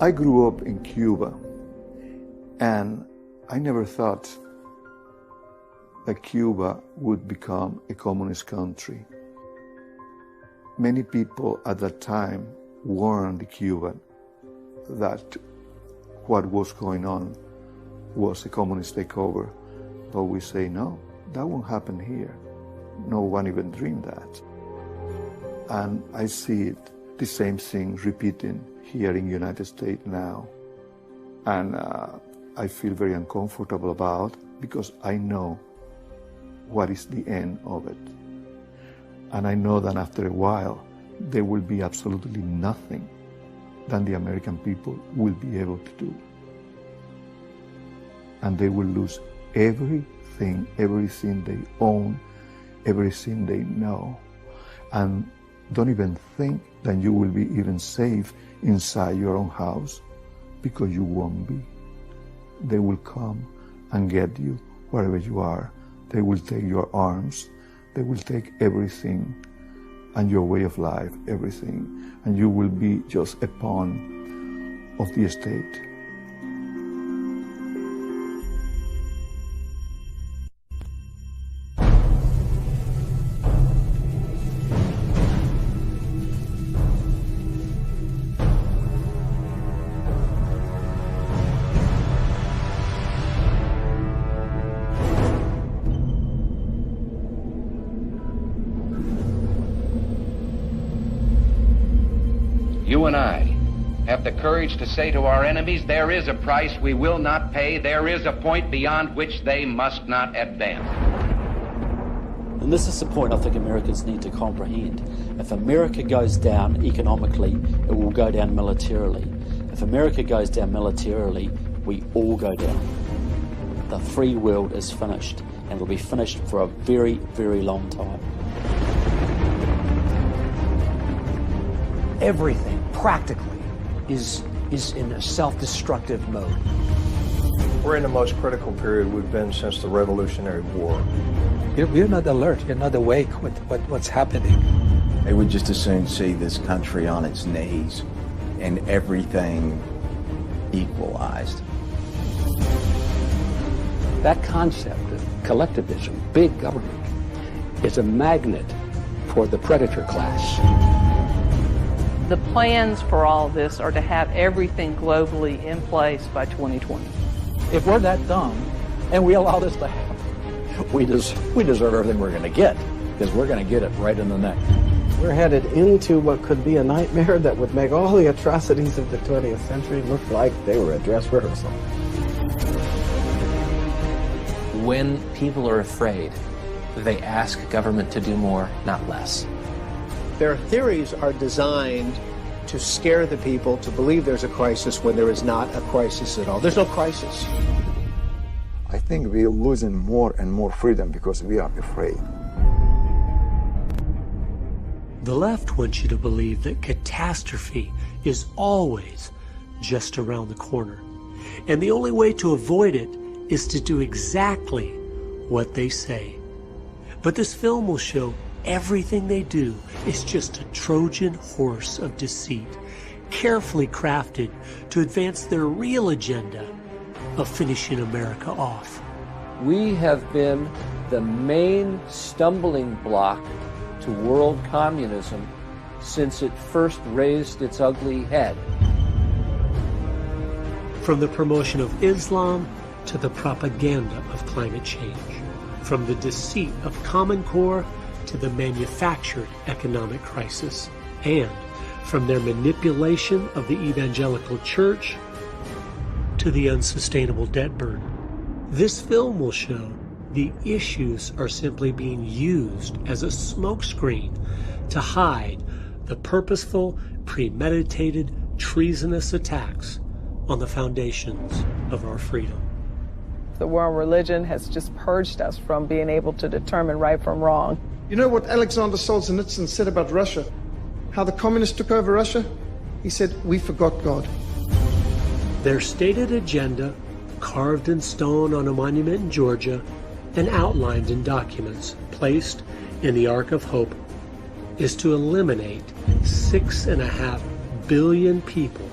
I grew up in Cuba, and I never thought that Cuba would become a communist country. Many people at that time warned the Cuban that what was going on was a communist takeover. But we say, no, that won't happen here. No one even dreamed that. And I see it, the same thing repeating here in the United States now. And I feel very uncomfortable about it because I know what is the end of it. And I know that after a while, there will be absolutely nothing that the American people will be able to do. And they will lose everything they own, everything they know. And don't even think that you will be even safe inside your own house, because you won't be. They will come and get you wherever you are. They will take your arms. They will take everything, and your way of life, everything. And you will be just a pawn of the state. You and I have the courage to say to our enemies, there is a price we will not pay, there is a point beyond which they must not advance. And this is the point I think Americans need to comprehend. If America goes down economically, it will go down militarily. If America goes down militarily, we all go down. The free world is finished, and will be finished for a very, very long time. Everything, practically, is in a self-destructive mode. We're in the most critical period we've been since the Revolutionary War. You're not alert, you're not awake with what's happening. They would just as soon see this country on its knees and everything equalized. That concept of collectivism, big government, is a magnet for the predator class. The plans for all of this are to have everything globally in place by 2020. If we're that dumb and we allow this to happen, we deserve everything we're going to get, because we're going to get it right in the neck. We're headed into what could be a nightmare that would make all the atrocities of the 20th century look like they were a dress rehearsal. When people are afraid, they ask government to do more, not less. Their theories are designed to scare the people to believe there's a crisis when there is not a crisis at all. There's no crisis. I think we're losing more and more freedom because we are afraid. The left wants you to believe that catastrophe is always just around the corner. And the only way to avoid it is to do exactly what they say. But this film will show everything they do is just a Trojan horse of deceit, carefully crafted to advance their real agenda of finishing America off. We have been the main stumbling block to world communism since it first raised its ugly head. From the promotion of Islam to the propaganda of climate change, from the deceit of Common Core to the manufactured economic crisis, and from their manipulation of the evangelical church to the unsustainable debt burden. This film will show the issues are simply being used as a smokescreen to hide the purposeful, premeditated, treasonous attacks on the foundations of our freedom. The war on religion has just purged us from being able to determine right from wrong. You know what Alexander Solzhenitsyn said about Russia? How the communists took over Russia? He said, we forgot God. Their stated agenda, carved in stone on a monument in Georgia and outlined in documents placed in the Ark of Hope, is to eliminate 6.5 billion people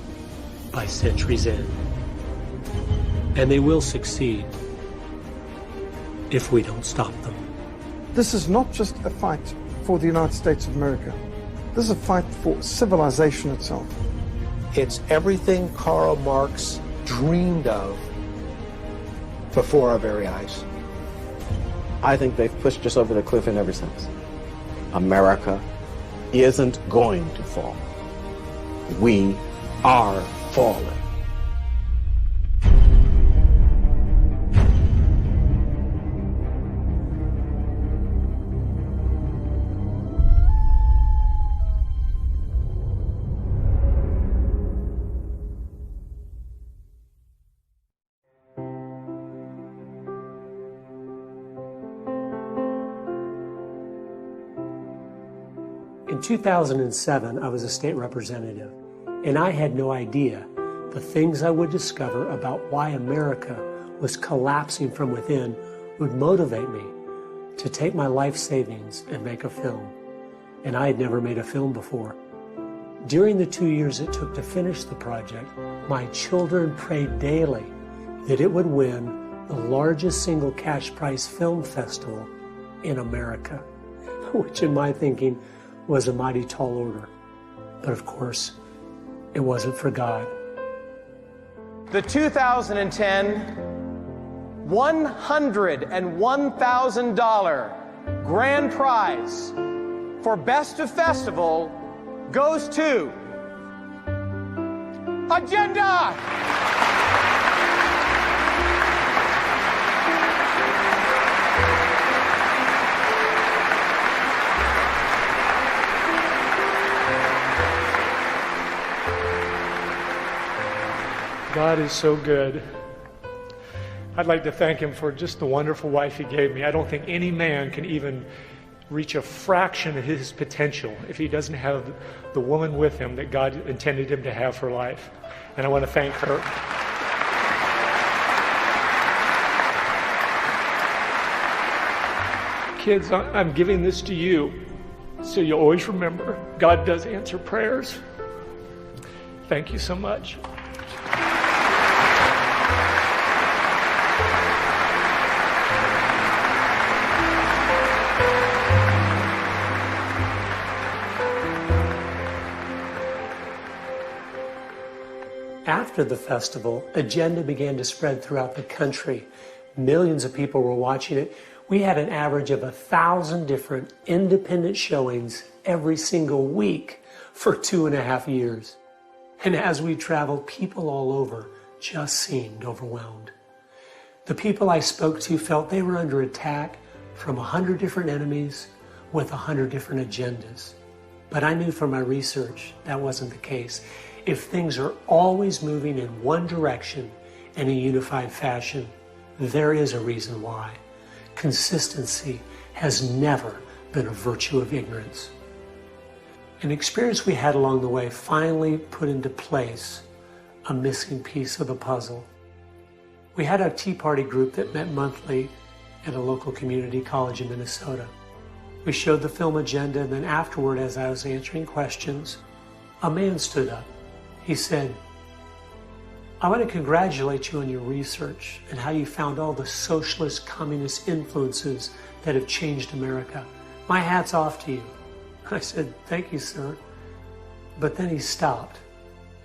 by century's end. And they will succeed if we don't stop them. This is not just a fight for the United States of America. This is a fight for civilization itself. It's everything Karl Marx dreamed of before our very eyes. I think they've pushed us over the cliff in ever since. America isn't going to fall. We are falling. In 2007, I was a state representative, and I had no idea the things I would discover about why America was collapsing from within would motivate me to take my life savings and make a film. And I had never made a film before. During the 2 years it took to finish the project, my children prayed daily that it would win the largest single cash prize film festival in America, which in my thinking was a mighty tall order. But of course, it wasn't for God. The 2010 $101,000 grand prize for Best of Festival goes to Agenda! God is so good. I'd like to thank him for just the wonderful wife he gave me. I don't think any man can even reach a fraction of his potential if he doesn't have the woman with him that God intended him to have for life. And I want to thank her. Kids, I'm giving this to you so you'll always remember God does answer prayers. Thank you so much. After the festival, Agenda began to spread throughout the country. Millions of people were watching it. We had an average of 1,000 different independent showings every single week for 2.5 years. And as we traveled, people all over just seemed overwhelmed. The people I spoke to felt they were under attack from 100 different enemies with 100 different agendas. But I knew from my research that wasn't the case. If things are always moving in one direction in a unified fashion, there is a reason why. Consistency has never been a virtue of ignorance. An experience we had along the way finally put into place a missing piece of the puzzle. We had a Tea Party group that met monthly at a local community college in Minnesota. We showed the film Agenda, and then afterward, as I was answering questions, a man stood up. He said, "I want to congratulate you on your research and how you found all the socialist, communist influences that have changed America. My hat's off to you." I said, "Thank you, sir." But then he stopped,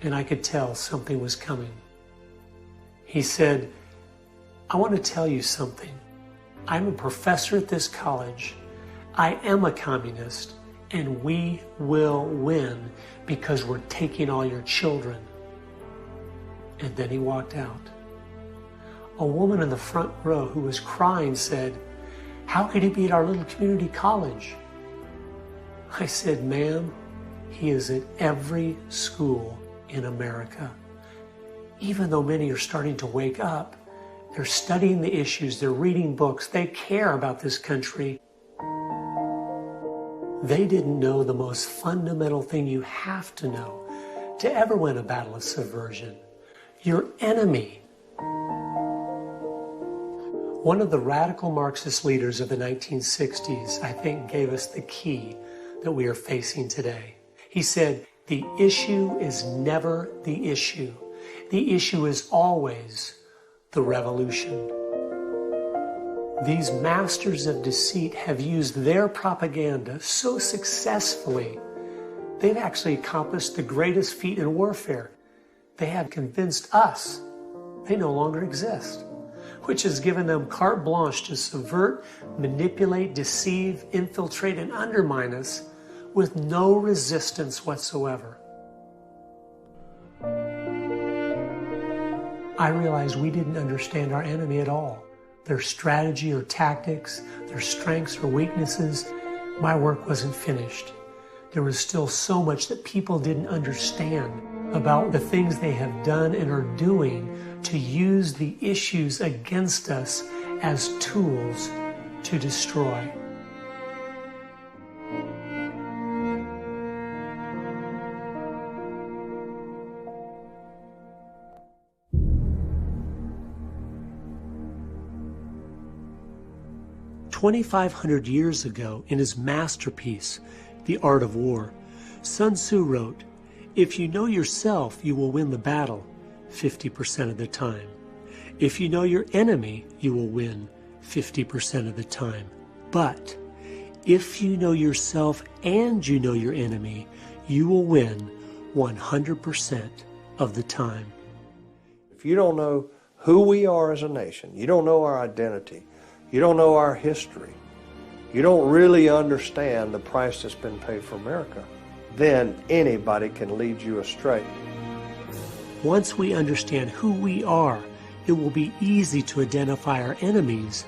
and I could tell something was coming. He said, "I want to tell you something. I'm a professor at this college. I am a communist, and we will win because we're taking all your children." And then he walked out. A woman in the front row who was crying said, "How could he be at our little community college?" I said, "Ma'am, he is at every school in America. Even though many are starting to wake up, they're studying the issues, they're reading books, they care about this country. They didn't know the most fundamental thing you have to know to ever win a battle of subversion. Your enemy." One of the radical Marxist leaders of the 1960s, I think, gave us the key that we are facing today. He said, "The issue is never the issue. The issue is always the revolution. These masters of deceit have used their propaganda so successfully, they've actually accomplished the greatest feat in warfare. They have convinced us they no longer exist, which has given them carte blanche to subvert, manipulate, deceive, infiltrate, and undermine us with no resistance whatsoever. I realized we didn't understand our enemy at all. Their strategy or tactics, their strengths or weaknesses. My work wasn't finished. There was still so much that people didn't understand about the things they have done and are doing to use the issues against us as tools to destroy. "2,500 years ago, in his masterpiece, The Art of War, Sun Tzu wrote, 'If you know yourself, you will win the battle 50% of the time. If you know your enemy, you will win 50% of the time. But if you know yourself and you know your enemy, you will win 100% of the time.'" If you don't know who we are as a nation, you don't know our identity, you don't know our history, you don't really understand the price that's been paid for America, then anybody can lead you astray. Once we understand who we are, it will be easy to identify our enemies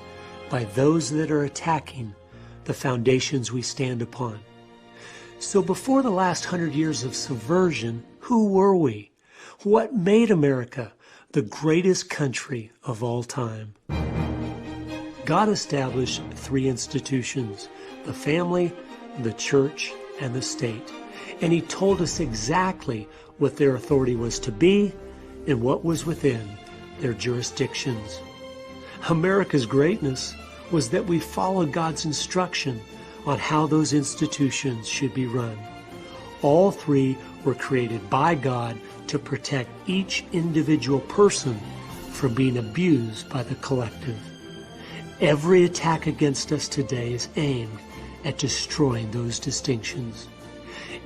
by those that are attacking the foundations we stand upon. So before the last 100 years of subversion, who were we? What made America the greatest country of all time? God established 3 institutions: the family, the church, and the state. And He told us exactly what their authority was to be and what was within their jurisdictions. America's greatness was that we followed God's instruction on how those institutions should be run. All 3 were created by God to protect each individual person from being abused by the collective. Every attack against us today is aimed at destroying those distinctions.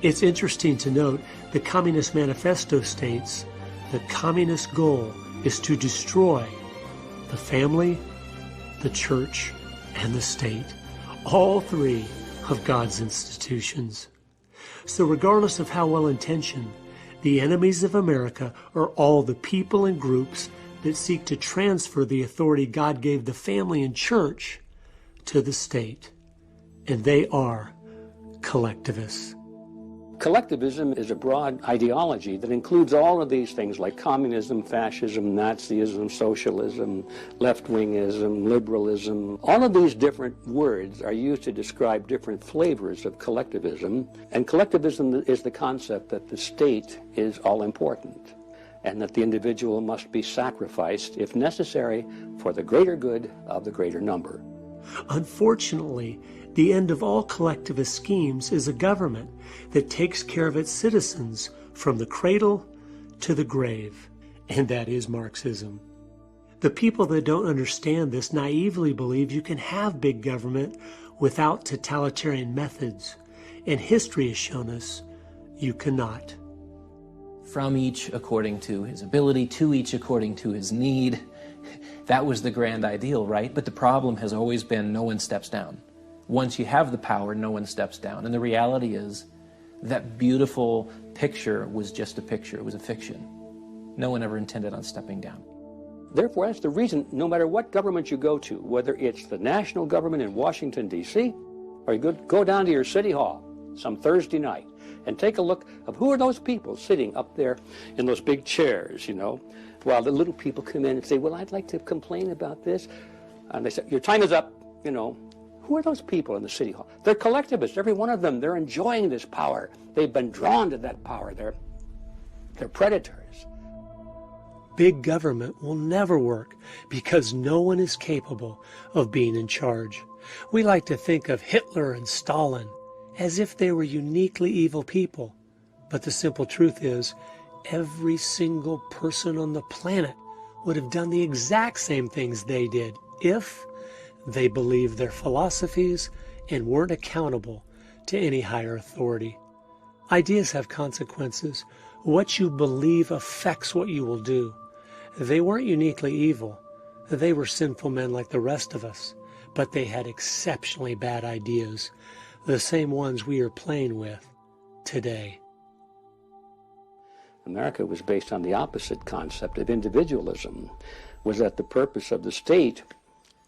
It's interesting to note the Communist Manifesto states the communist goal is to destroy the family, the church, and the state, all 3 of God's institutions. So regardless of how well-intentioned, the enemies of America are all the people and groups that seek to transfer the authority God gave the family and church to the state. And they are collectivists. Collectivism is a broad ideology that includes all of these things like communism, fascism, Nazism, socialism, left-wingism, liberalism. All of these different words are used to describe different flavors of collectivism. And collectivism is the concept that the state is all-important and that the individual must be sacrificed, if necessary, for the greater good of the greater number. Unfortunately, the end of all collectivist schemes is a government that takes care of its citizens from the cradle to the grave, and that is Marxism. The people that don't understand this naively believe you can have big government without totalitarian methods, and history has shown us you cannot. From each according to his ability, to each according to his need. That was the grand ideal, right? But the problem has always been no one steps down. Once you have the power, no one steps down. And the reality is that beautiful picture was just a picture. It was a fiction. No one ever intended on stepping down. Therefore, that's the reason, no matter what government you go to, whether it's the national government in Washington, D.C., or you go down to your city hall some Thursday night and take a look of who are those people sitting up there in those big chairs, you know, while the little people come in and say, well, I'd like to complain about this. And they say, your time is up, you know. Who are those people in the city hall? They're collectivists, every one of them. They're enjoying this power. They've been drawn to that power. They're predators. Big government will never work because no one is capable of being in charge. We like to think of Hitler and Stalin as if they were uniquely evil people. But the simple truth is, every single person on the planet would have done the exact same things they did if they believed their philosophies and weren't accountable to any higher authority. Ideas have consequences. What you believe affects what you will do. They weren't uniquely evil. They were sinful men like the rest of us, but they had exceptionally bad ideas, the same ones we are playing with today. America was based on the opposite concept of individualism, was that the purpose of the state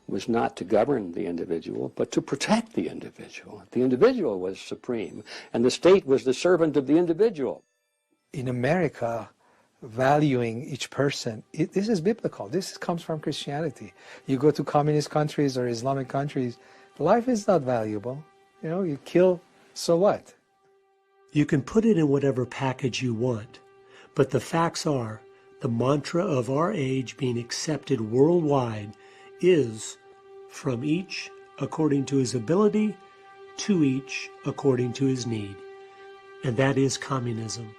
was not to govern the individual, but to protect the individual. The individual was supreme, and the state was the servant of the individual. In America, valuing each person, this is biblical. This comes from Christianity. You go to communist countries or Islamic countries, life is not valuable. You know, you kill, so what? You can put it in whatever package you want, but the facts are, the mantra of our age being accepted worldwide is from each according to his ability, to each according to his need. And that is communism.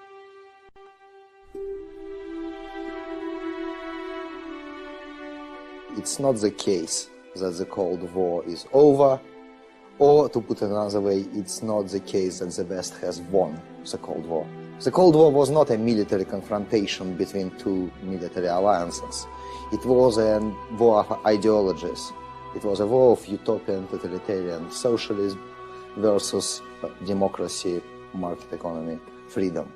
It's not the case that the Cold War is over, or to put it another way, it's not the case that the West has won the Cold War. The Cold War was not a military confrontation between two military alliances. It was a war of ideologies. It was a war of utopian totalitarian socialism versus democracy, market economy, freedom.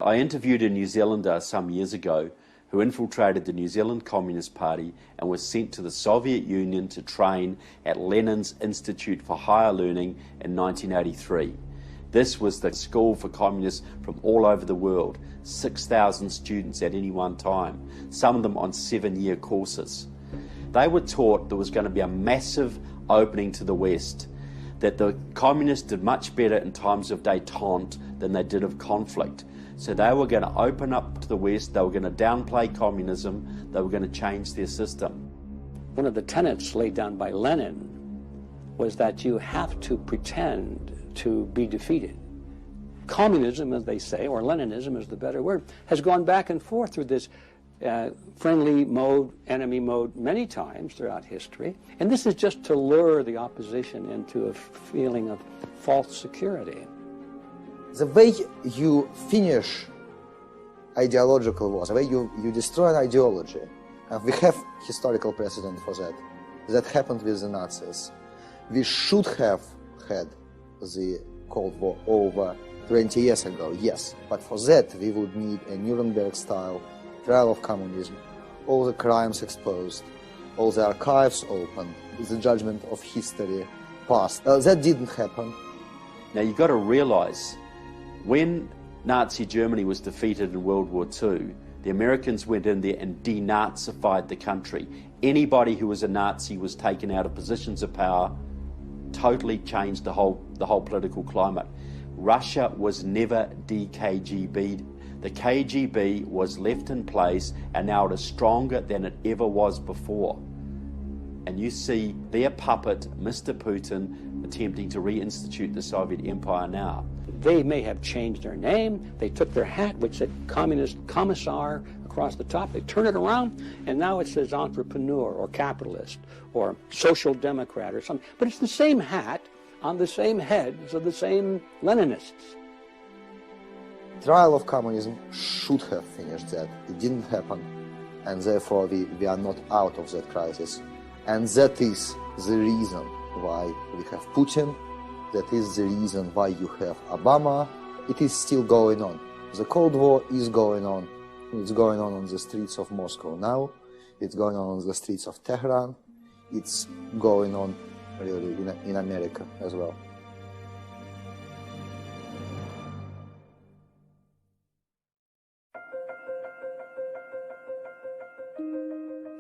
I interviewed a New Zealander some years ago who infiltrated the New Zealand Communist Party and was sent to the Soviet Union to train at Lenin's Institute for Higher Learning in 1983. This was the school for communists from all over the world, 6,000 students at any one time, some of them on 7-year courses. They were taught there was going to be a massive opening to the West, that the communists did much better in times of détente than they did of conflict. So they were going to open up to the West, they were going to downplay communism, they were going to change their system. One of the tenets laid down by Lenin was that you have to pretend to be defeated. Communism, as they say, or Leninism is the better word, has gone back and forth through this friendly mode, enemy mode, many times throughout history. And this is just to lure the opposition into a feeling of false security. The way you finish ideological wars, the way you destroy an ideology, and we have historical precedent for that. That happened with the Nazis. We should have had the Cold War over 20 years ago, yes, but for that we would need a Nuremberg-style trial of communism, all the crimes exposed, all the archives opened, the judgment of history passed. That didn't happen. Now you've got to realize, when Nazi Germany was defeated in World War II, the Americans went in there and denazified the country. Anybody who was a Nazi was taken out of positions of power, totally changed the whole political climate. Russia was never de-KGB'd. The KGB was left in place, and now it is stronger than it ever was before. And you see their puppet, Mr. Putin, attempting to reinstitute the Soviet Empire now. They may have changed their name. They took their hat, which said Communist Commissar across the top. They turned it around, and now it says entrepreneur or capitalist or social democrat or something. But it's the same hat on the same heads of the same Leninists. Trial of communism should have finished that. It didn't happen, and therefore we are not out of that crisis. And that is the reason why we have Putin. That is the reason why you have Obama. It is still going on. The Cold War is going on. It's going on the streets of Moscow now. It's going on the streets of Tehran. It's going on really in America as well.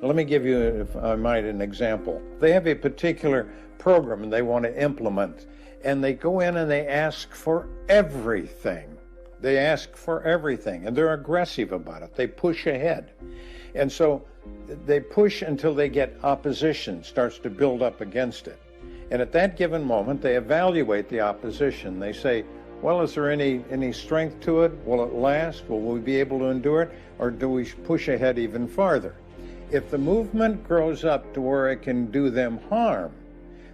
Let me give you, if I might, an example. They have a particular program they want to implement, and they go in and they ask for everything. They ask for everything, and they're aggressive about it. They push ahead. And so they push until they get opposition, starts to build up against it. And at that given moment, they evaluate the opposition. They say, Well, is there any strength to it? Will it last? Will we be able to endure it? Or do we push ahead even farther? If the movement grows up to where it can do them harm,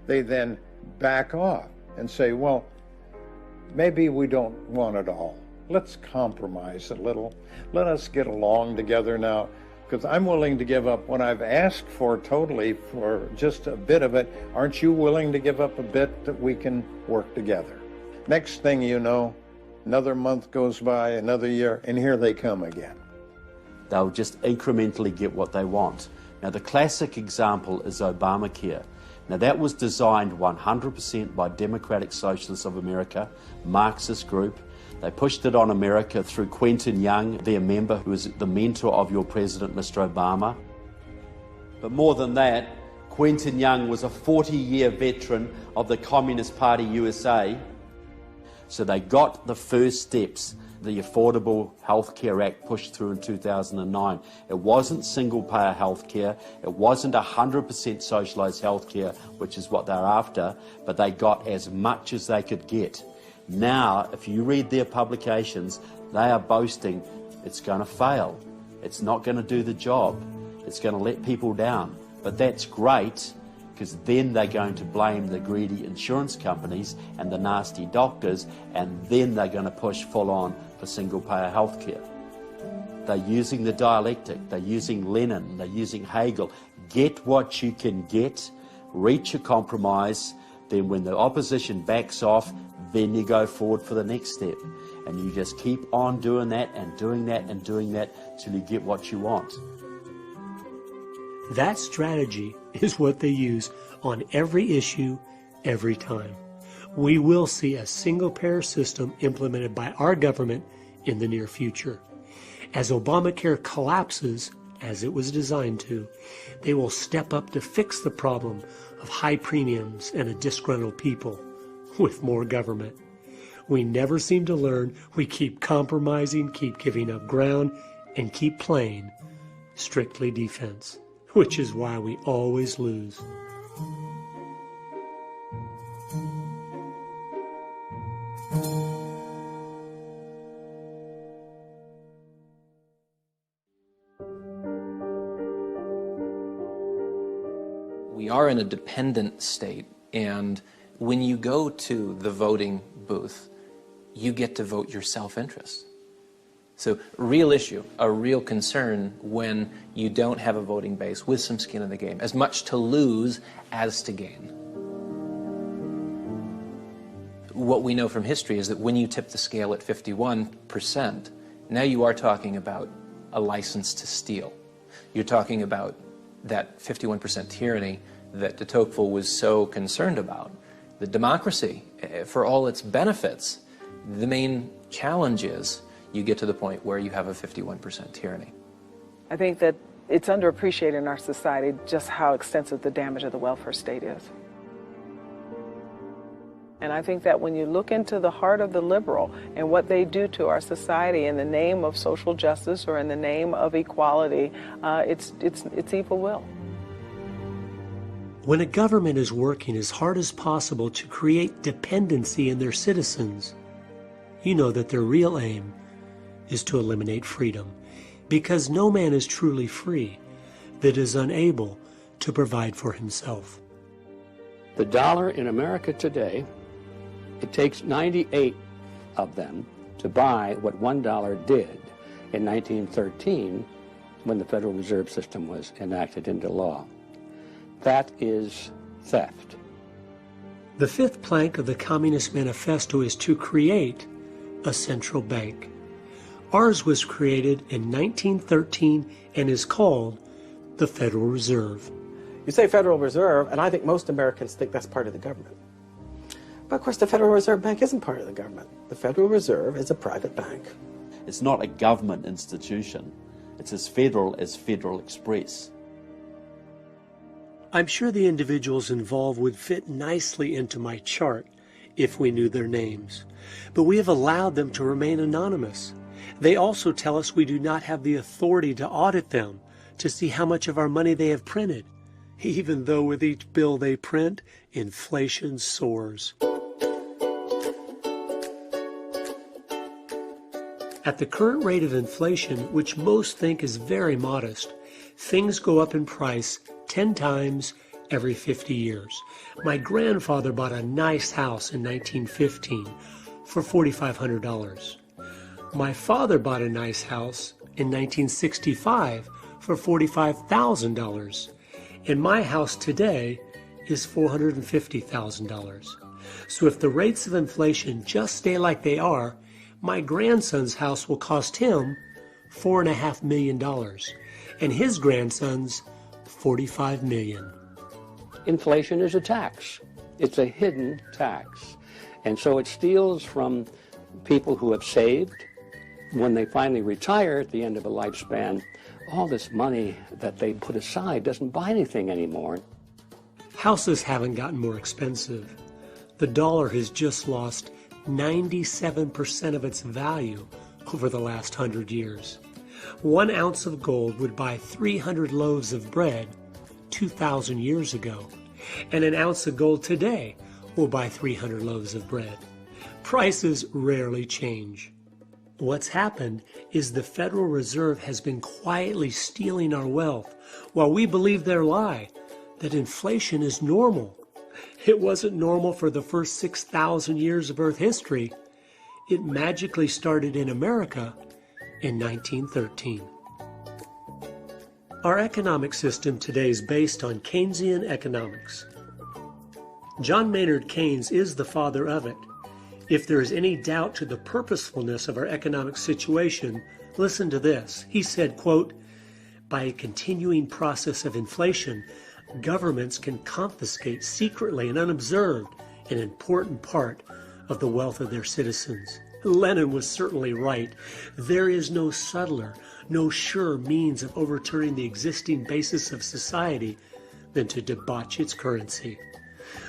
they then back off and say, well, maybe we don't want it all. Let's compromise a little. Let us get along together now, because I'm willing to give up what I've asked for totally for just a bit of it. Aren't you willing to give up a bit that we can work together? Next thing you know, another month goes by, another year, and here they come again. They'll just incrementally get what they want. Now, the classic example is Obamacare. Now, that was designed 100% by Democratic Socialists of America, Marxist group. They pushed it on America through Quentin Young, their member, who was the mentor of your president, Mr. Obama. But more than that, Quentin Young was a 40-year veteran of the Communist Party USA. So they got the first steps. The Affordable Health Care Act pushed through in 2009. It wasn't single-payer health care. It wasn't 100% socialised health care, which is what they're after, but they got as much as they could get. Now, if you read their publications, they are boasting it's going to fail. It's not going to do the job. It's going to let people down. But that's great, because then they're going to blame the greedy insurance companies and the nasty doctors, and then they're going to push full-on for single-payer health care. They're using the dialectic, they're using Lenin, they're using Hegel. Get what you can get, reach a compromise, then when the opposition backs off, then you go forward for the next step. And you just keep on doing that and doing that and doing that till you get what you want. That strategy is what they use on every issue, every time. We will see a single-payer system implemented by our government in the near future. As Obamacare collapses, as it was designed to, they will step up to fix the problem of high premiums and a disgruntled people with more government. We never seem to learn. We keep compromising, keep giving up ground, and keep playing strictly defense, which is why we always lose. We are in a dependent state, and when you go to the voting booth, you get to vote your self-interest. So, real issue, a real concern when you don't have a voting base with some skin in the game, as much to lose as to gain. What we know from history is that when you tip the scale at 51%, now you are talking about a license to steal. You're talking about that 51% tyranny that de Tocqueville was so concerned about. The democracy, for all its benefits, the main challenge is you get to the point where you have a 51% tyranny. I think that it's underappreciated in our society just how extensive the damage of the welfare state is. And I think that when you look into the heart of the liberal and what they do to our society in the name of social justice or in the name of equality, it's evil will. When a government is working as hard as possible to create dependency in their citizens, you know that their real aim is to eliminate freedom, because no man is truly free that is unable to provide for himself. The dollar in America today, it takes 98 of them to buy what $1 did in 1913 when the Federal Reserve System was enacted into law. That is theft. The fifth plank of the Communist Manifesto is to create a central bank. Ours was created in 1913 and is called the Federal Reserve. You say Federal Reserve, and I think most Americans think that's part of the government. But of course, the Federal Reserve Bank isn't part of the government. The Federal Reserve is a private bank. It's not a government institution. It's as Federal Express. I'm sure the individuals involved would fit nicely into my chart if we knew their names, but we have allowed them to remain anonymous. They also tell us we do not have the authority to audit them to see how much of our money they have printed, even though with each bill they print, inflation soars. At the current rate of inflation, which most think is very modest, things go up in price 10 times every 50 years. My grandfather bought a nice house in 1915 for $4,500. My father bought a nice house in 1965 for $45,000. And my house today is $450,000. So if the rates of inflation just stay like they are, my grandson's house will cost him $4.5 million, and his grandson's $45 million. Inflation is a tax. It's a hidden tax. And so it steals from people who have saved. When they finally retire at the end of a lifespan, all this money that they put aside doesn't buy anything anymore. Houses haven't gotten more expensive. The dollar has just lost 97% of its value over the last 100 years. 1 ounce of gold would buy 300 loaves of bread 2,000 years ago, and an ounce of gold today will buy 300 loaves of bread. Prices rarely change. What's happened is the Federal Reserve has been quietly stealing our wealth while we believe their lie that inflation is normal. It wasn't normal for the first 6,000 years of Earth history. It magically started in America in 1913. Our economic system today is based on Keynesian economics. John Maynard Keynes is the father of it. If there is any doubt to the purposefulness of our economic situation, listen to this. He said, quote, "By a continuing process of inflation, governments can confiscate secretly and unobserved an important part of the wealth of their citizens." Lenin was certainly right. There is no subtler, no surer means of overturning the existing basis of society than to debauch its currency.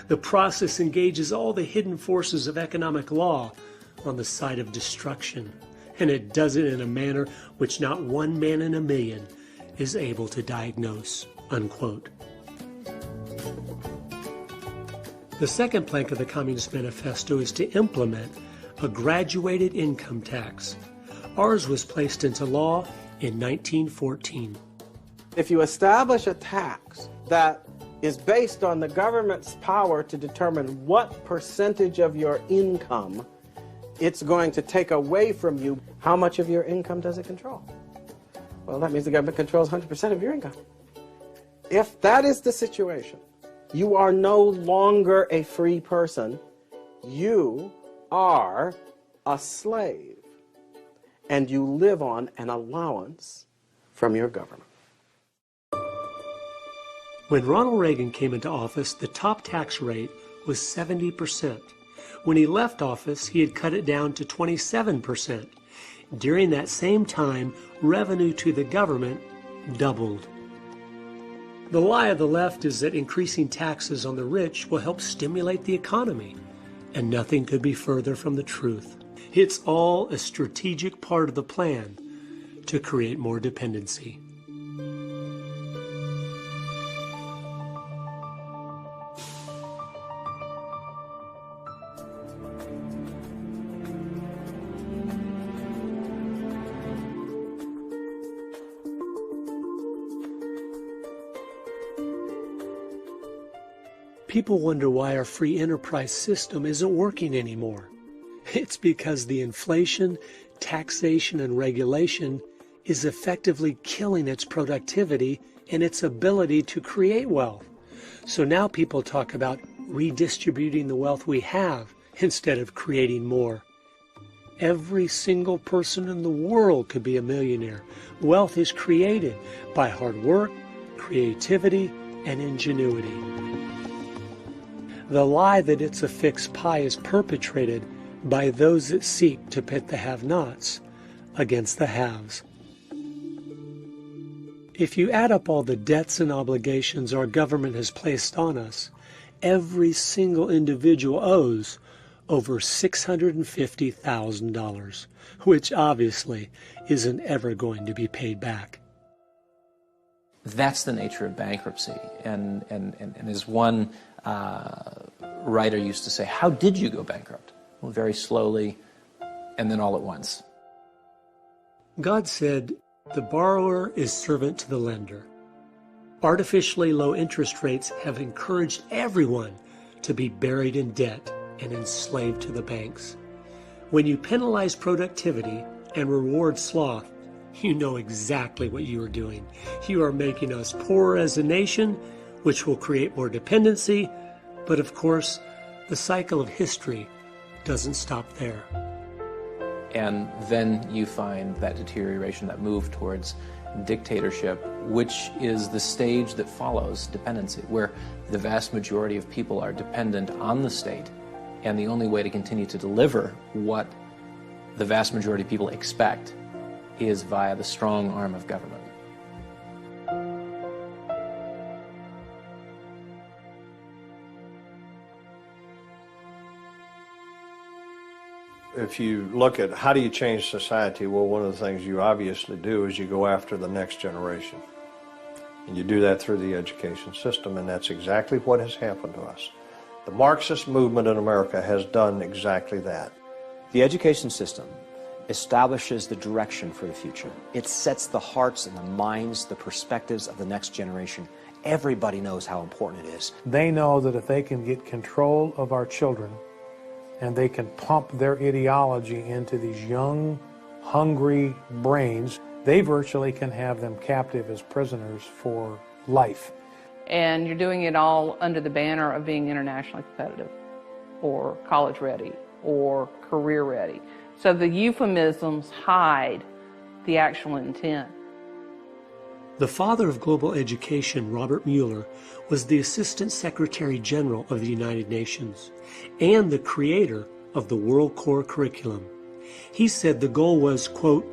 The process engages all the hidden forces of economic law on the side of destruction, and it does it in a manner which not one man in a million is able to diagnose, unquote. The second plank of the Communist Manifesto is to implement a graduated income tax. Ours was placed into law in 1914. If you establish a tax that is based on the government's power to determine what percentage of your income it's going to take away from you, how much of your income does it control? Well, that means the government controls 100% of your income. If that is the situation, you are no longer a free person. You are a slave, and you live on an allowance from your government. When Ronald Reagan came into office, the top tax rate was 70%. When he left office, he had cut it down to 27%. During that same time, revenue to the government doubled. The lie of the left is that increasing taxes on the rich will help stimulate the economy, and nothing could be further from the truth. It's all a strategic part of the plan to create more dependency. People wonder why our free enterprise system isn't working anymore. It's because the inflation, taxation, and regulation is effectively killing its productivity and its ability to create wealth. So now people talk about redistributing the wealth we have instead of creating more. Every single person in the world could be a millionaire. Wealth is created by hard work, creativity, and ingenuity. The lie that it's a fixed pie is perpetrated by those that seek to pit the have-nots against the haves. If you add up all the debts and obligations our government has placed on us, every single individual owes over $650,000, which obviously isn't ever going to be paid back. That's the nature of bankruptcy. And as one writer used to say, how did you go bankrupt? Well, very slowly and then all at once. God said, "The borrower is servant to the lender." Artificially low interest rates have encouraged everyone to be buried in debt and enslaved to the banks. When you penalize productivity and reward sloth, you know exactly what you are doing. You are making us poorer as a nation, which will create more dependency, but of course, the cycle of history doesn't stop there. And then you find that deterioration, that move towards dictatorship, which is the stage that follows dependency, where the vast majority of people are dependent on the state, and the only way to continue to deliver what the vast majority of people expect is via the strong arm of government. If you look at how do you change society, well, one of the things you obviously do is you go after the next generation. And you do that through the education system, and that's exactly what has happened to us. The Marxist movement in America has done exactly that. The education system establishes the direction for the future. It sets the hearts and the minds, the perspectives of the next generation. Everybody knows how important it is. They know that if they can get control of our children and they can pump their ideology into these young, hungry brains, they virtually can have them captive as prisoners for life. And you're doing it all under the banner of being internationally competitive or college ready or career ready. So the euphemisms hide the actual intent. The father of global education, Robert Mueller, was the Assistant Secretary General of the United Nations and the creator of the World Core Curriculum. He said the goal was, quote,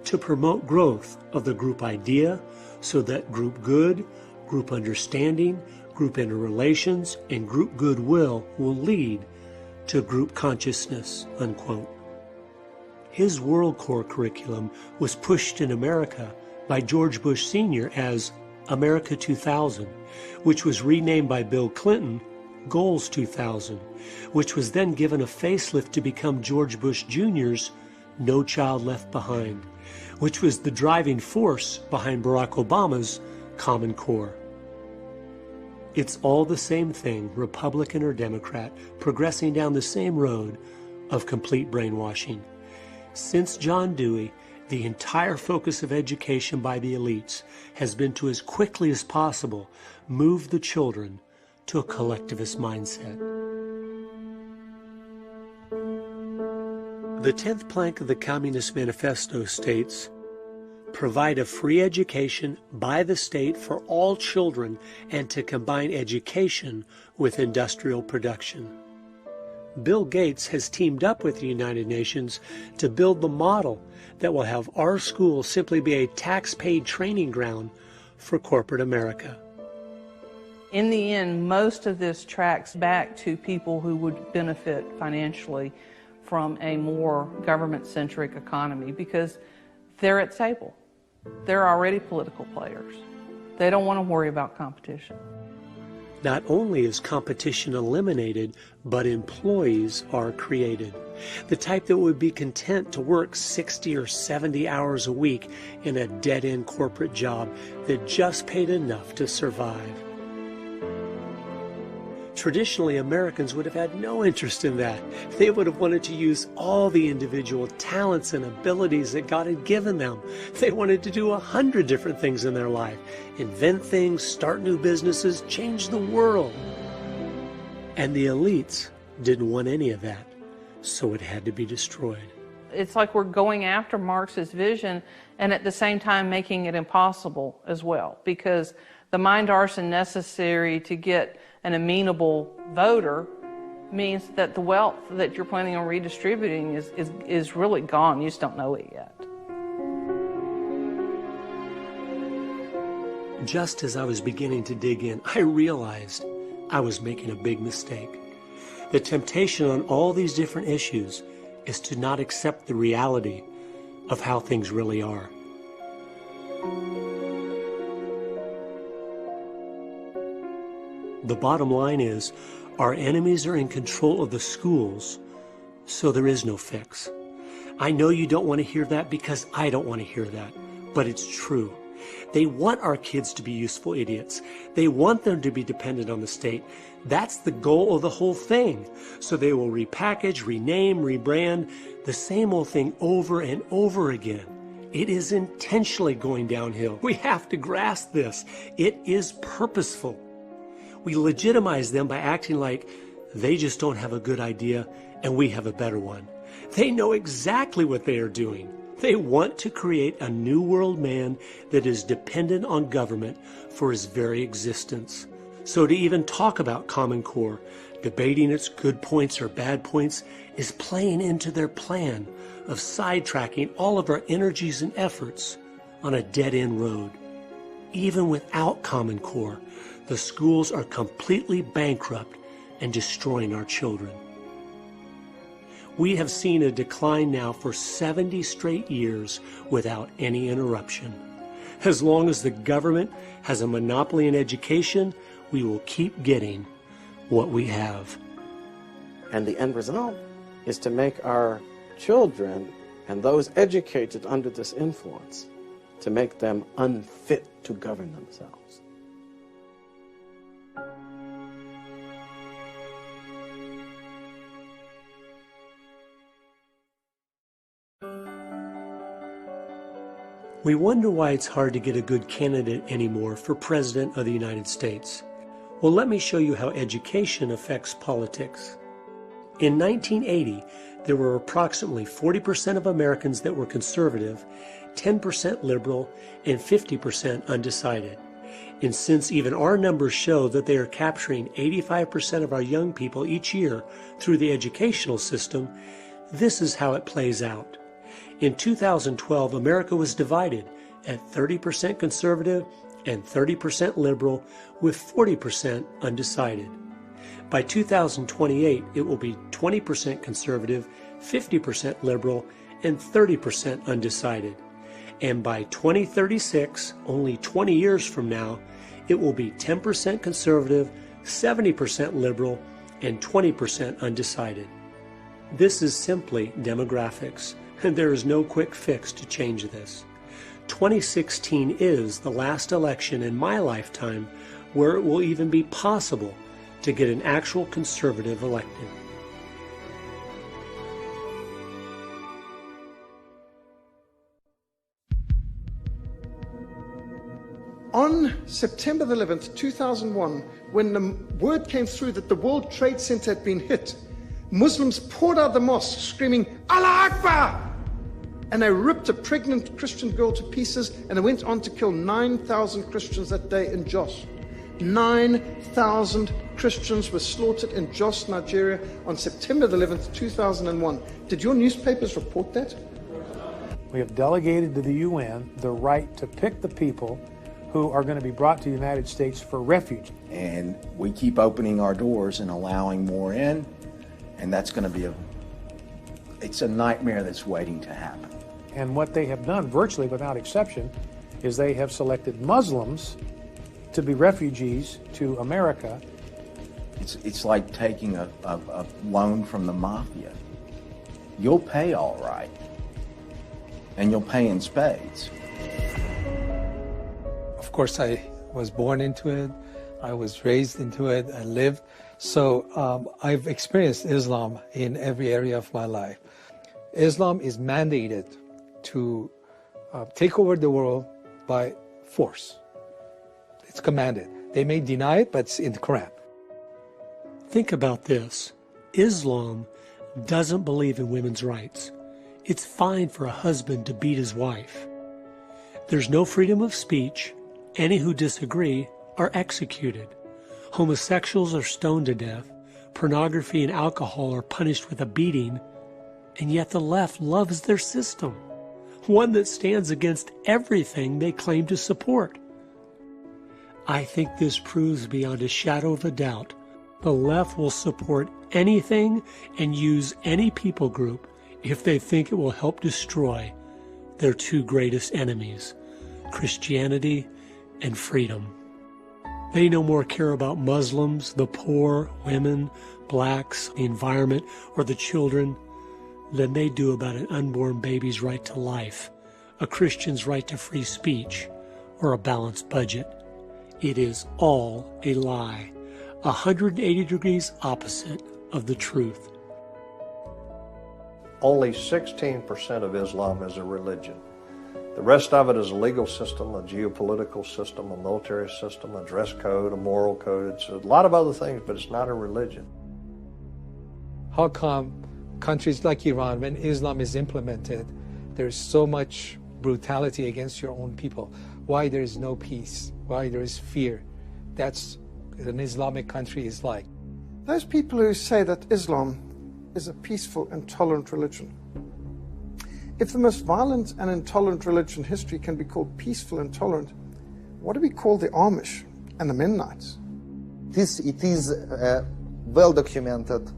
to promote growth of the group idea so that group good, group understanding, group interrelations, and group goodwill will lead to group consciousness, unquote. His World Core Curriculum was pushed in America by George Bush Sr. as America 2000, which was renamed by Bill Clinton Goals 2000, which was then given a facelift to become George Bush Jr.'s No Child Left Behind, which was the driving force behind Barack Obama's Common Core. It's all the same thing, Republican or Democrat, progressing down the same road of complete brainwashing. Since John Dewey, the entire focus of education by the elites has been to, as quickly as possible, move the children to a collectivist mindset. The 10th plank of the Communist Manifesto states, provide a free education by the state for all children and to combine education with industrial production. Bill Gates has teamed up with the United Nations to build the model that will have our schools simply be a tax-paid training ground for corporate America. In the end, most of this tracks back to people who would benefit financially from a more government-centric economy because they're at table. They're already political players. They don't want to worry about competition. Not only is competition eliminated, but employees are created. The type that would be content to work 60 or 70 hours a week in a dead-end corporate job that just paid enough to survive. Traditionally, Americans would have had no interest in that. They would have wanted to use all the individual talents and abilities that God had given them. They wanted to do 100 different things in their life. Invent things, start new businesses, change the world. And the elites didn't want any of that, so it had to be destroyed. It's like we're going after Marx's vision and at the same time making it impossible as well, because the mind arson necessary to get an amenable voter means that the wealth that you're planning on redistributing is really gone. You just don't know it yet. Just as I was beginning to dig in, I realized I was making a big mistake. The temptation on all these different issues is to not accept the reality of how things really are. The bottom line is, our enemies are in control of the schools, so there is no fix. I know you don't want to hear that because I don't want to hear that, but it's true. They want our kids to be useful idiots. They want them to be dependent on the state. That's the goal of the whole thing. So they will repackage, rename, rebrand the same old thing over and over again. It is intentionally going downhill. We have to grasp this. It is purposeful. We legitimize them by acting like they just don't have a good idea and we have a better one. They know exactly what they are doing. They want to create a new world man that is dependent on government for his very existence. So to even talk about Common Core, debating its good points or bad points, is playing into their plan of sidetracking all of our energies and efforts on a dead-end road. Even without Common Core, the schools are completely bankrupt and destroying our children. We have seen a decline now for 70 straight years without any interruption. As long as the government has a monopoly in education, we will keep getting what we have. And the end result is to make our children and those educated under this influence, to make them unfit to govern themselves. We wonder why it's hard to get a good candidate anymore for President of the United States. Well, let me show you how education affects politics. In 1980, there were approximately 40% of Americans that were conservative, 10% liberal, and 50% undecided. And since even our numbers show that they are capturing 85% of our young people each year through the educational system, this is how it plays out. In 2012, America was divided at 30% conservative and 30% liberal, with 40% undecided. By 2028, it will be 20% conservative, 50% liberal, and 30% undecided. And by 2036, only 20 years from now, it will be 10% conservative, 70% liberal, and 20% undecided. This is simply demographics, and there is no quick fix to change this. 2016 is the last election in my lifetime where it will even be possible to get an actual conservative elected. On September the 11th, 2001, when the word came through that the World Trade Center had been hit, Muslims poured out the mosque screaming, Allah Akbar! And they ripped a pregnant Christian girl to pieces, and they went on to kill 9,000 Christians that day in Jos. 9,000 Christians were slaughtered in Jos, Nigeria on September the 11th, 2001. Did your newspapers report that? We have delegated to the UN the right to pick the people who are going to be brought to the United States for refuge. And we keep opening our doors and allowing more in, and that's going to be it's a nightmare that's waiting to happen. And what they have done, virtually without exception, is they have selected Muslims to be refugees to America. It's like taking a loan from the mafia. You'll pay all right, and you'll pay in spades. Of course, I was born into it. I was raised into it. I lived. So I've experienced Islam in every area of my life. Islam is mandated to take over the world by force. It's commanded. They may deny it, but it's in the Quran. Think about this. Islam doesn't believe in women's rights. It's fine for a husband to beat his wife. There's no freedom of speech. Any who disagree are executed. Homosexuals are stoned to death. Pornography and alcohol are punished with a beating. And yet the left loves their system, one that stands against everything they claim to support. I think this proves beyond a shadow of a doubt the left will support anything and use any people group if they think it will help destroy their two greatest enemies, Christianity and freedom. They no more care about Muslims, the poor, women, blacks, the environment, or the children than they do about an unborn baby's right to life, a Christian's right to free speech, or a balanced budget. It is all a lie, 180 degrees opposite of the truth. Only 16% of Islam is a religion. The rest of it is a legal system, a geopolitical system, a military system, a dress code, a moral code. It's a lot of other things, but it's not a religion. How come countries like Iran, when Islam is implemented, there's so much brutality against your own people? Why there is no peace? Why there is fear? That's what an Islamic country is like. Those people who say that Islam is a peaceful and tolerant religion, if the most violent and intolerant religion in history can be called peaceful and tolerant, what do we call the Amish and the Mennonites? It is well documented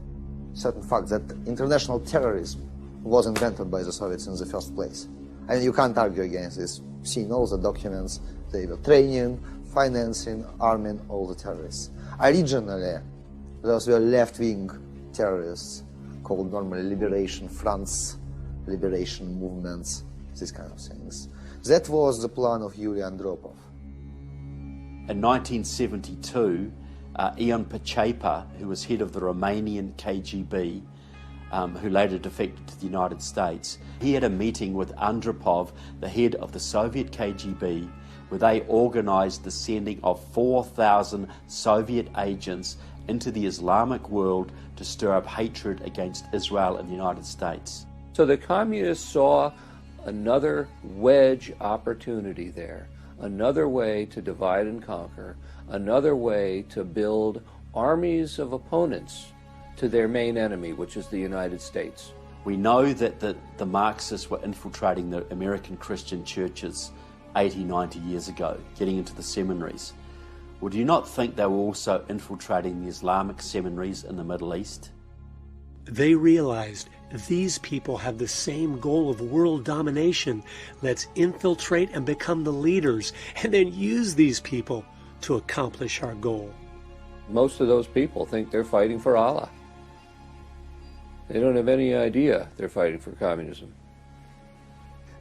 certain fact that international terrorism was invented by the Soviets in the first place. And you can't argue against this. Seeing all the documents, they were training, financing, arming all the terrorists. Originally, those were left-wing terrorists called normally liberation fronts, liberation movements, these kind of things. That was the plan of Yuri Andropov. In 1972, Ion Pachepa, who was head of the Romanian KGB, who later defected to the United States, he had a meeting with Andropov, the head of the Soviet KGB, where they organized the sending of 4,000 Soviet agents into the Islamic world to stir up hatred against Israel and the United States. So the communists saw another wedge opportunity there, another way to divide and conquer, another way to build armies of opponents to their main enemy, which is the United States. We know that the Marxists were infiltrating the American Christian churches 80, 90 years ago, getting into the seminaries. Well, do you not think they were also infiltrating the Islamic seminaries in the Middle East? They realized these people have the same goal of world domination. Let's infiltrate and become the leaders, and then use these people to accomplish our goal. Most of those people think they're fighting for Allah. They don't have any idea they're fighting for communism.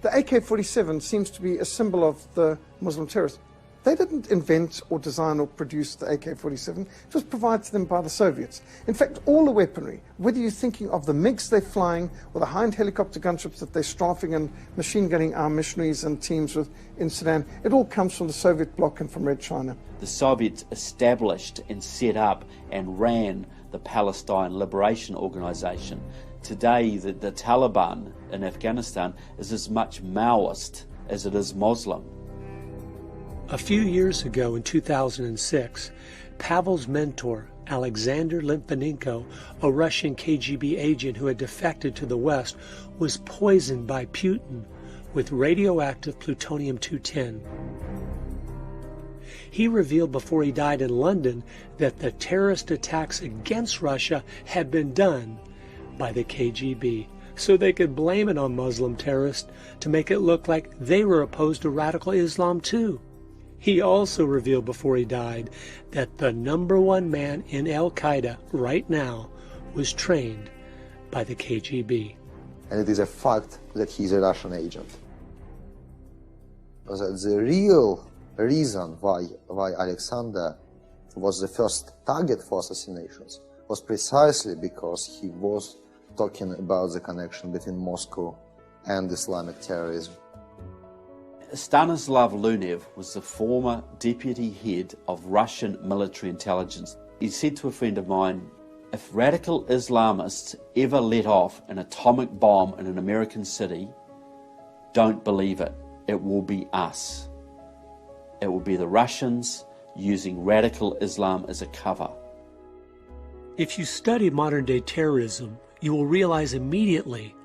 The AK-47 seems to be a symbol of the Muslim terrorists. They didn't invent or design or produce the AK-47. It was provided to them by the Soviets. In fact, all the weaponry, whether you're thinking of the MiGs they're flying or the high-end helicopter gunships that they're strafing and machine gunning our missionaries and teams with in Sudan, it all comes from the Soviet bloc and from Red China. The Soviets established and set up and ran the Palestine Liberation Organization. Today, the Taliban in Afghanistan is as much Maoist as it is Muslim. A few years ago, in 2006, Pavel's mentor, Alexander Litvinenko, a Russian KGB agent who had defected to the West, was poisoned by Putin with radioactive plutonium-210. He revealed before he died in London that the terrorist attacks against Russia had been done by the KGB, so they could blame it on Muslim terrorists to make it look like they were opposed to radical Islam too. He also revealed before he died that the #1 man in Al-Qaeda right now was trained by the KGB. And it is a fact that he's a Russian agent. The real reason why Alexander was the first target for assassinations was precisely because he was talking about the connection between Moscow and Islamic terrorism. Stanislav Lunev was the former deputy head of Russian military intelligence. He said to a friend of mine, if radical Islamists ever let off an atomic bomb in an American city, don't believe it. It will be us. It will be the Russians using radical Islam as a cover. If you study modern-day terrorism, you will realize immediately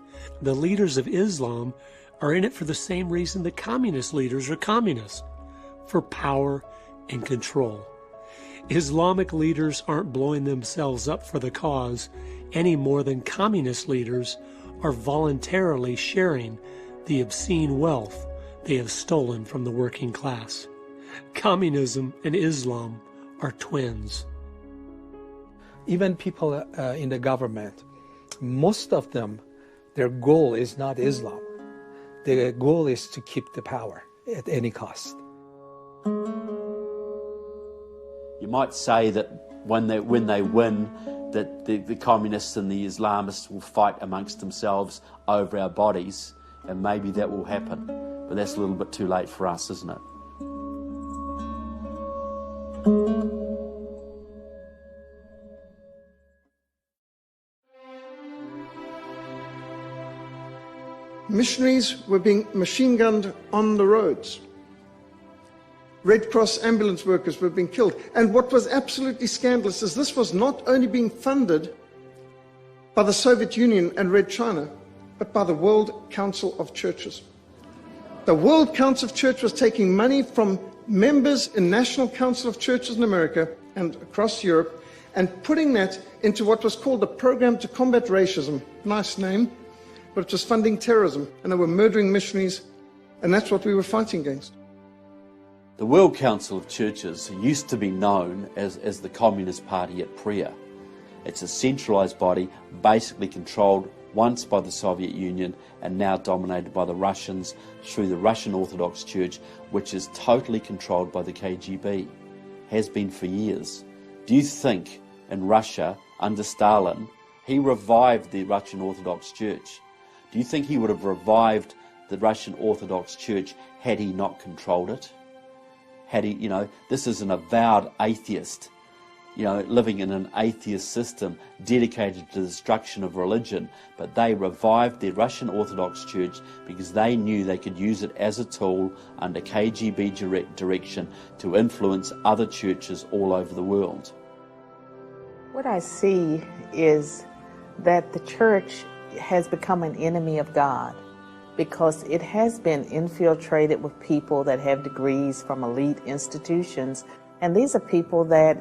the leaders of Islam are in it for the same reason the communist leaders are communist, for power and control. Islamic leaders aren't blowing themselves up for the cause any more than communist leaders are voluntarily sharing the obscene wealth they have stolen from the working class. Communism and Islam are twins. Even people in the government, most of them Their goal is not Islam. The goal is to keep the power at any cost. You might say that when they win, that the communists and the Islamists will fight amongst themselves over our bodies, and maybe that will happen. But that's a little bit too late for us, isn't it? Missionaries were being machine gunned on the roads. Red Cross ambulance workers were being killed. And what was absolutely scandalous is this was not only being funded by the Soviet Union and Red China, but by the World Council of Churches. The World Council of Churches was taking money from members in National Council of Churches in America and across Europe and putting that into what was called the Program to Combat Racism. Nice name, but it was funding terrorism, and they were murdering missionaries, and that's what we were fighting against. The World Council of Churches used to be known as the Communist Party at prayer. It's a centralised body basically controlled once by the Soviet Union and now dominated by the Russians through the Russian Orthodox Church, which is totally controlled by the KGB, has been for years. Do you think in Russia, under Stalin, he revived the Russian Orthodox Church? Do you think he would have revived the Russian Orthodox Church had he not controlled it? Had he, this is an avowed atheist, living in an atheist system dedicated to the destruction of religion, but they revived the Russian Orthodox Church because they knew they could use it as a tool under KGB direction to influence other churches all over the world. What I see is that the church has become an enemy of God, because it has been infiltrated with people that have degrees from elite institutions. And these are people that,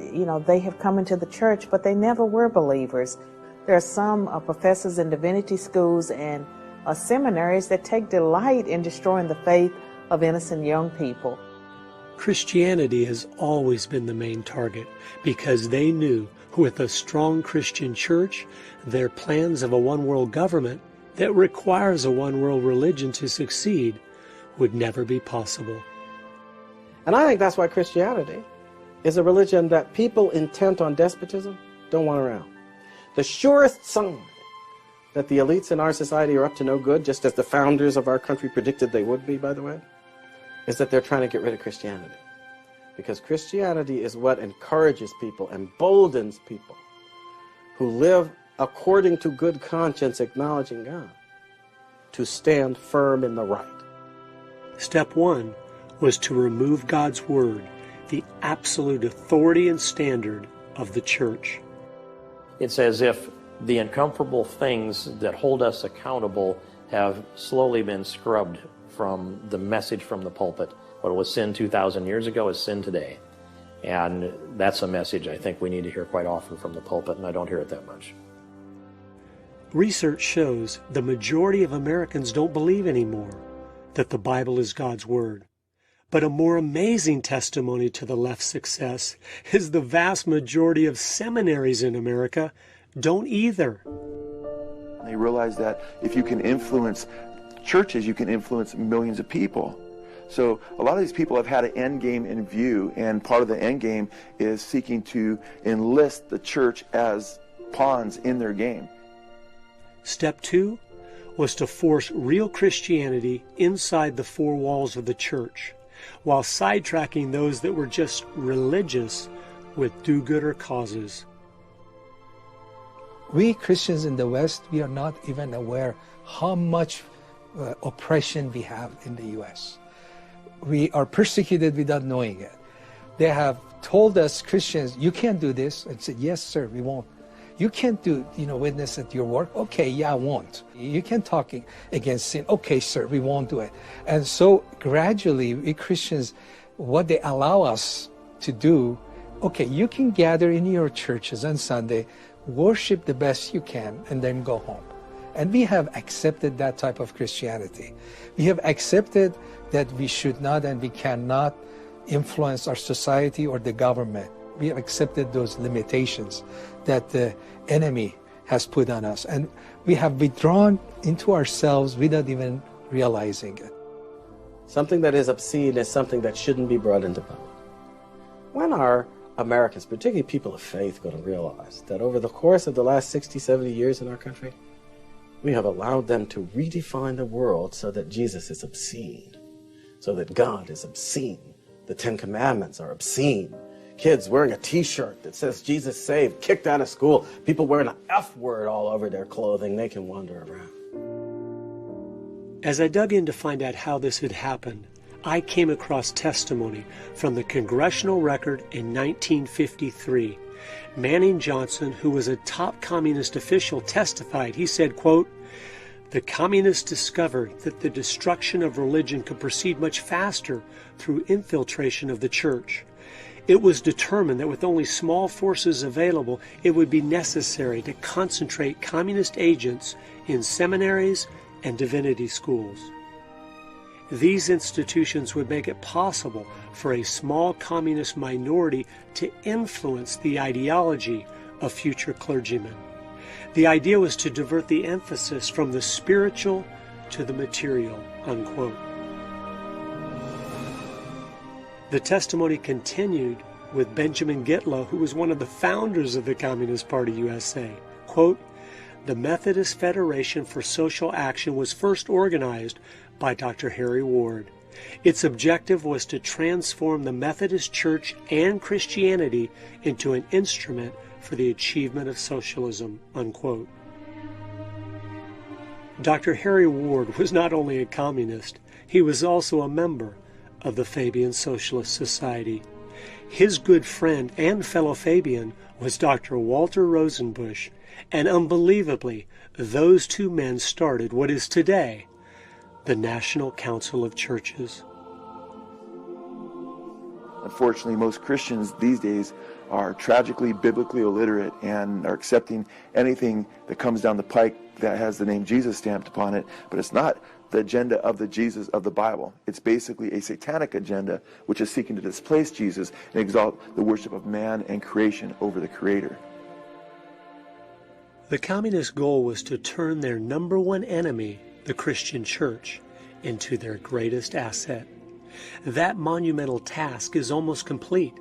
they have come into the church, but they never were believers. There are some professors in divinity schools and seminaries that take delight in destroying the faith of innocent young people. Christianity has always been the main target because they knew with a strong Christian church, their plans of a one-world government that requires a one-world religion to succeed would never be possible. And I think that's why Christianity is a religion that people intent on despotism don't want around. The surest sign that the elites in our society are up to no good, just as the founders of our country predicted they would be, by the way, is that they're trying to get rid of Christianity. Because Christianity is what encourages people, emboldens people who live according to good conscience, acknowledging God, to stand firm in the right. Step one was to remove God's word, the absolute authority and standard of the church. It's as if the uncomfortable things that hold us accountable have slowly been scrubbed from the message from the pulpit. What was sin 2,000 years ago is sin today. And that's a message I think we need to hear quite often from the pulpit, and I don't hear it that much. Research shows the majority of Americans don't believe anymore that the Bible is God's Word. But a more amazing testimony to the left's success is the vast majority of seminaries in America don't either. They realize that if you can influence churches, you can influence millions of people. So a lot of these people have had an end game in view, and part of the end game is seeking to enlist the church as pawns in their game. Step two was to force real Christianity inside the four walls of the church, while sidetracking those that were just religious with do-gooder causes. We Christians in the West, we are not even aware how much oppression we have in the U.S. We are persecuted without knowing it. They have told us, Christians, you can't do this. And said, yes, sir, we won't. You can't do, witness at your work. Okay, yeah, I won't. You can't talk against sin. Okay, sir, we won't do it. And so gradually, we Christians, what they allow us to do, okay, you can gather in your churches on Sunday, worship the best you can, and then go home. And we have accepted that type of Christianity. We have accepted that we should not and we cannot influence our society or the government. We have accepted those limitations that the enemy has put on us. And we have withdrawn into ourselves without even realizing it. Something that is obscene is something that shouldn't be brought into public. When are Americans, particularly people of faith, going to realize that over the course of the last 60, 70 years in our country, we have allowed them to redefine the world so that Jesus is obscene, so that God is obscene, the Ten Commandments are obscene, kids wearing a t-shirt that says Jesus saved, kicked out of school, people wearing an F word all over their clothing, they can wander around. As I dug in to find out how this had happened, I came across testimony from the Congressional Record in 1953. Manning Johnson, who was a top communist official, testified. He said, quote, "The communists discovered that the destruction of religion could proceed much faster through infiltration of the church. It was determined that with only small forces available, it would be necessary to concentrate communist agents in seminaries and divinity schools. These institutions would make it possible for a small communist minority to influence the ideology of future clergymen. The idea was to divert the emphasis from the spiritual to the material," unquote. The testimony continued with Benjamin Gitlow, who was one of the founders of the Communist Party USA. Quote, "The Methodist Federation for Social Action was first organized by Dr. Harry Ward. Its objective was to transform the Methodist Church and Christianity into an instrument for the achievement of socialism," unquote. Dr. Harry Ward was not only a communist, he was also a member of the Fabian Socialist Society. His good friend and fellow Fabian was Dr. Walter Rosenbusch, and unbelievably, those two men started what is today the National Council of Churches. Unfortunately, most Christians these days are tragically biblically illiterate and are accepting anything that comes down the pike that has the name Jesus stamped upon it, but it's not the agenda of the Jesus of the Bible. It's basically a satanic agenda which is seeking to displace Jesus and exalt the worship of man and creation over the Creator. The communist goal was to turn their number one enemy, the Christian church, into their greatest asset. That monumental task is almost complete.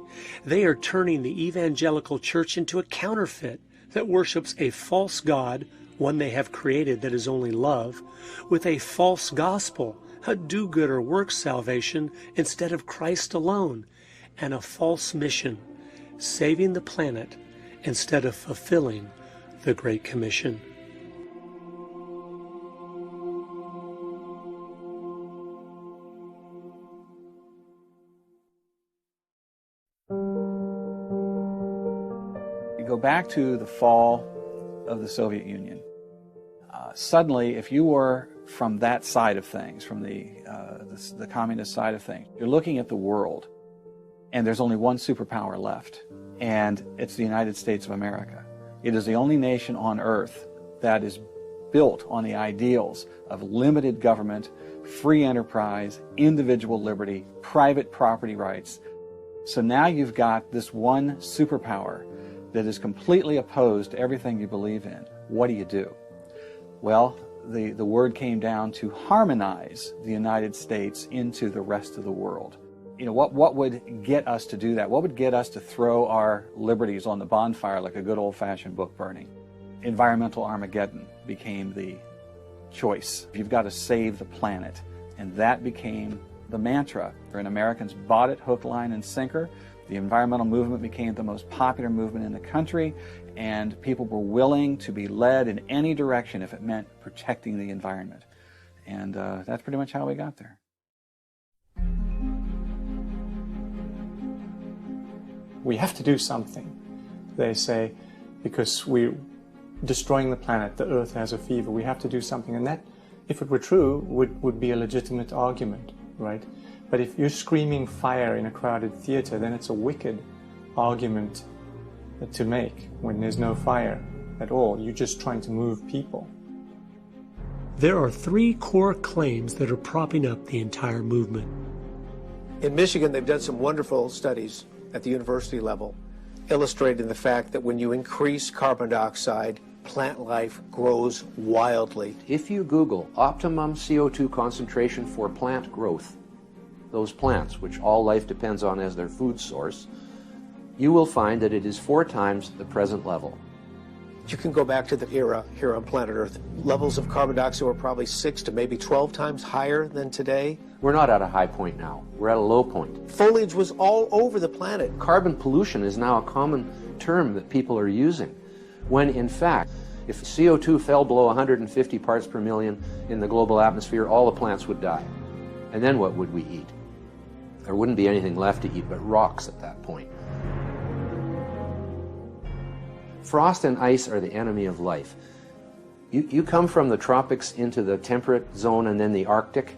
They are turning the evangelical church into a counterfeit that worships a false God, one they have created that is only love, with a false gospel, a do-gooder works salvation instead of Christ alone, and a false mission, saving the planet instead of fulfilling the Great Commission. You go back to the fall of the Soviet Union. Suddenly, if you were from that side of things, from the communist side of things, you're looking at the world, and there's only one superpower left, and it's the United States of America. It is the only nation on earth that is built on the ideals of limited government, free enterprise, individual liberty, private property rights. So now you've got this one superpower that is completely opposed to everything you believe in. What do? Well, the word came down to harmonize the United States into the rest of the world. You know, what would get us to do that? What would get us to throw our liberties on the bonfire like a good old-fashioned book burning? Environmental Armageddon became the choice. You've got to save the planet. And that became the mantra. And Americans bought it hook, line, and sinker. The environmental movement became the most popular movement in the country, and people were willing to be led in any direction if it meant protecting the environment. And that's pretty much how we got there. We have to do something, they say, because we're destroying the planet, the Earth has a fever, we have to do something. And that, if it were true, would be a legitimate argument, right? But if you're screaming fire in a crowded theater, then it's a wicked argument to make when there's no fire at all. You're just trying to move people. There are three core claims that are propping up the entire movement. In Michigan, they've done some wonderful studies at the university level, illustrating the fact that when you increase carbon dioxide plant life grows wildly. If you Google optimum CO2 concentration for plant growth, those plants, which all life depends on as their food source, you will find that it is 4 times the present level. You can go back to the era here on planet Earth. Levels of carbon dioxide were probably 6 to maybe 12 times higher than today. We're not at a high point now. We're at a low point. Foliage was all over the planet. Carbon pollution is now a common term that people are using, when in fact, if CO2 fell below 150 parts per million in the global atmosphere, all the plants would die. And then what would we eat? There wouldn't be anything left to eat but rocks at that point. Frost and ice are the enemy of life. You come from the tropics into the temperate zone and then the Arctic,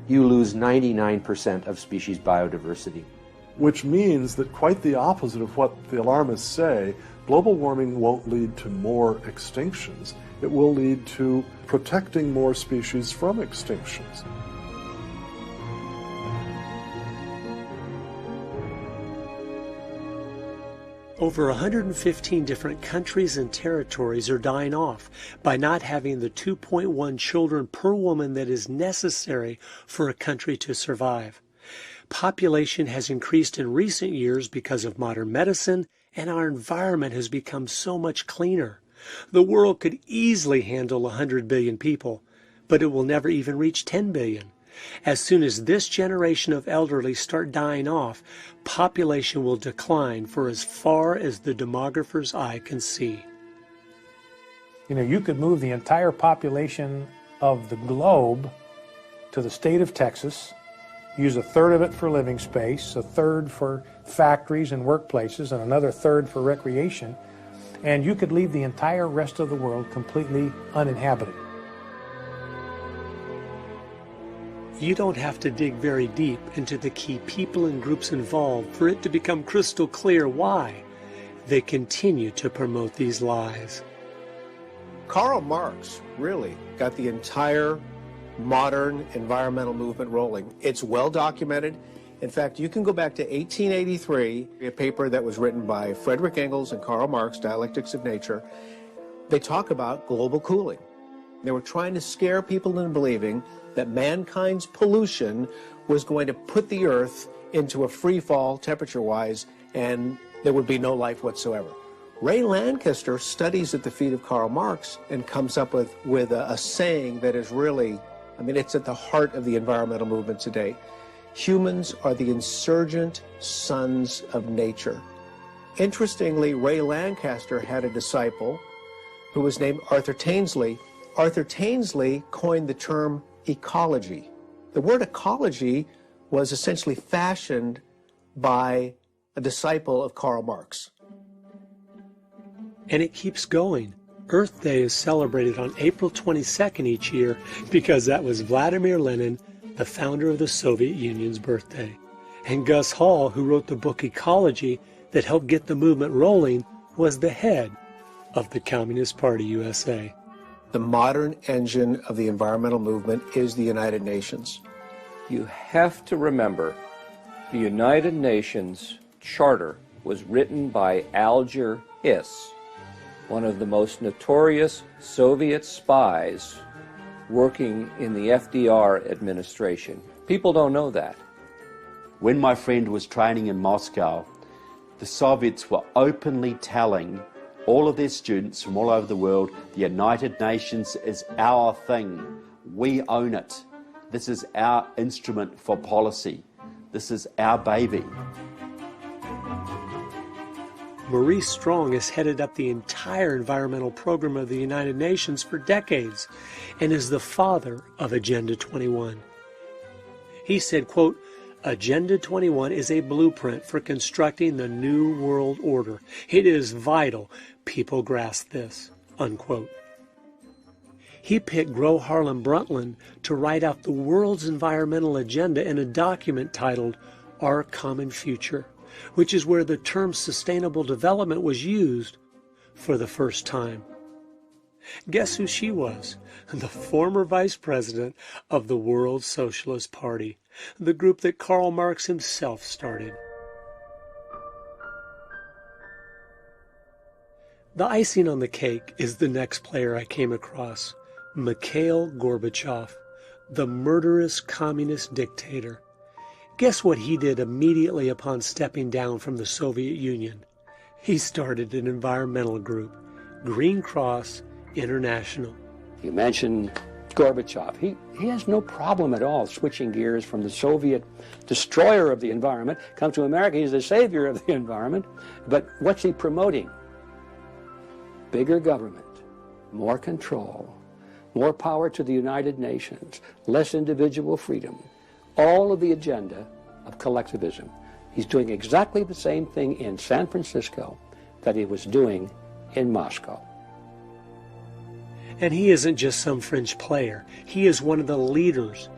you lose 99% of species biodiversity. Which means that quite the opposite of what the alarmists say, global warming won't lead to more extinctions. It will lead to protecting more species from extinctions. Over 115 different countries and territories are dying off by not having the 2.1 children per woman that is necessary for a country to survive. Population has increased in recent years because of modern medicine, and our environment has become so much cleaner. The world could easily handle 100 billion people, but it will never even reach 10 billion. As soon as this generation of elderly start dying off, population will decline for as far as the demographer's eye can see. You know, you could move the entire population of the globe to the state of Texas, use 1/3 of it for living space, 1/3 for factories and workplaces, and another 1/3 for recreation, and you could leave the entire rest of the world completely uninhabited. You don't have to dig very deep into the key people and groups involved for it to become crystal clear why they continue to promote these lies. Karl Marx really got the entire modern environmental movement rolling. It's well documented. In fact, you can go back to 1883, a paper that was written by Friedrich Engels and Karl Marx, Dialectics of Nature. They talk about global cooling. They were trying to scare people into believing that mankind's pollution was going to put the Earth into a free fall temperature-wise, and there would be no life whatsoever. Ray Lancaster studies at the feet of Karl Marx and comes up with a saying that is really, I mean, it's at the heart of the environmental movement today. Humans are the insurgent sons of nature. Interestingly, Ray Lancaster had a disciple who was named Arthur Tainsley. Arthur Tainsley coined the term ecology. The word ecology was essentially fashioned by a disciple of Karl Marx. And it keeps going. Earth Day is celebrated on April 22nd each year because that was Vladimir Lenin, the founder of the Soviet Union's birthday. And Gus Hall, who wrote the book Ecology that helped get the movement rolling, was the head of the Communist Party USA. The modern engine of the environmental movement is the United Nations. You have to remember, the United Nations Charter was written by Alger Hiss, one of the most notorious Soviet spies working in the FDR administration. People don't know that. When my friend was training in Moscow, the Soviets were openly telling all of their students from all over the world, the United Nations is our thing. We own it. This is our instrument for policy. This is our baby. Maurice Strong has headed up the entire environmental program of the United Nations for decades and is the father of Agenda 21. He said, quote, Agenda 21 is a blueprint for constructing the new world order. It is vital people grasp this, unquote. He picked Gro Harlem Brundtland to write out the world's environmental agenda in a document titled Our Common Future, which is where the term sustainable development was used for the first time. Guess who she was? The former vice president of the World Socialist Party, the group that Karl Marx himself started. The icing on the cake is the next player I came across, Mikhail Gorbachev, the murderous communist dictator. Guess what he did immediately upon stepping down from the Soviet Union? He started an environmental group, Green Cross International. You mentioned Gorbachev. He has no problem at all switching gears from the Soviet destroyer of the environment, come to America, he's the savior of the environment. But what's he promoting? Bigger government, more control, more power to the United Nations, less individual freedom, all of the agenda of collectivism. He's doing exactly the same thing in San Francisco that he was doing in Moscow. And he isn't just some fringe player. He is one of the leaders.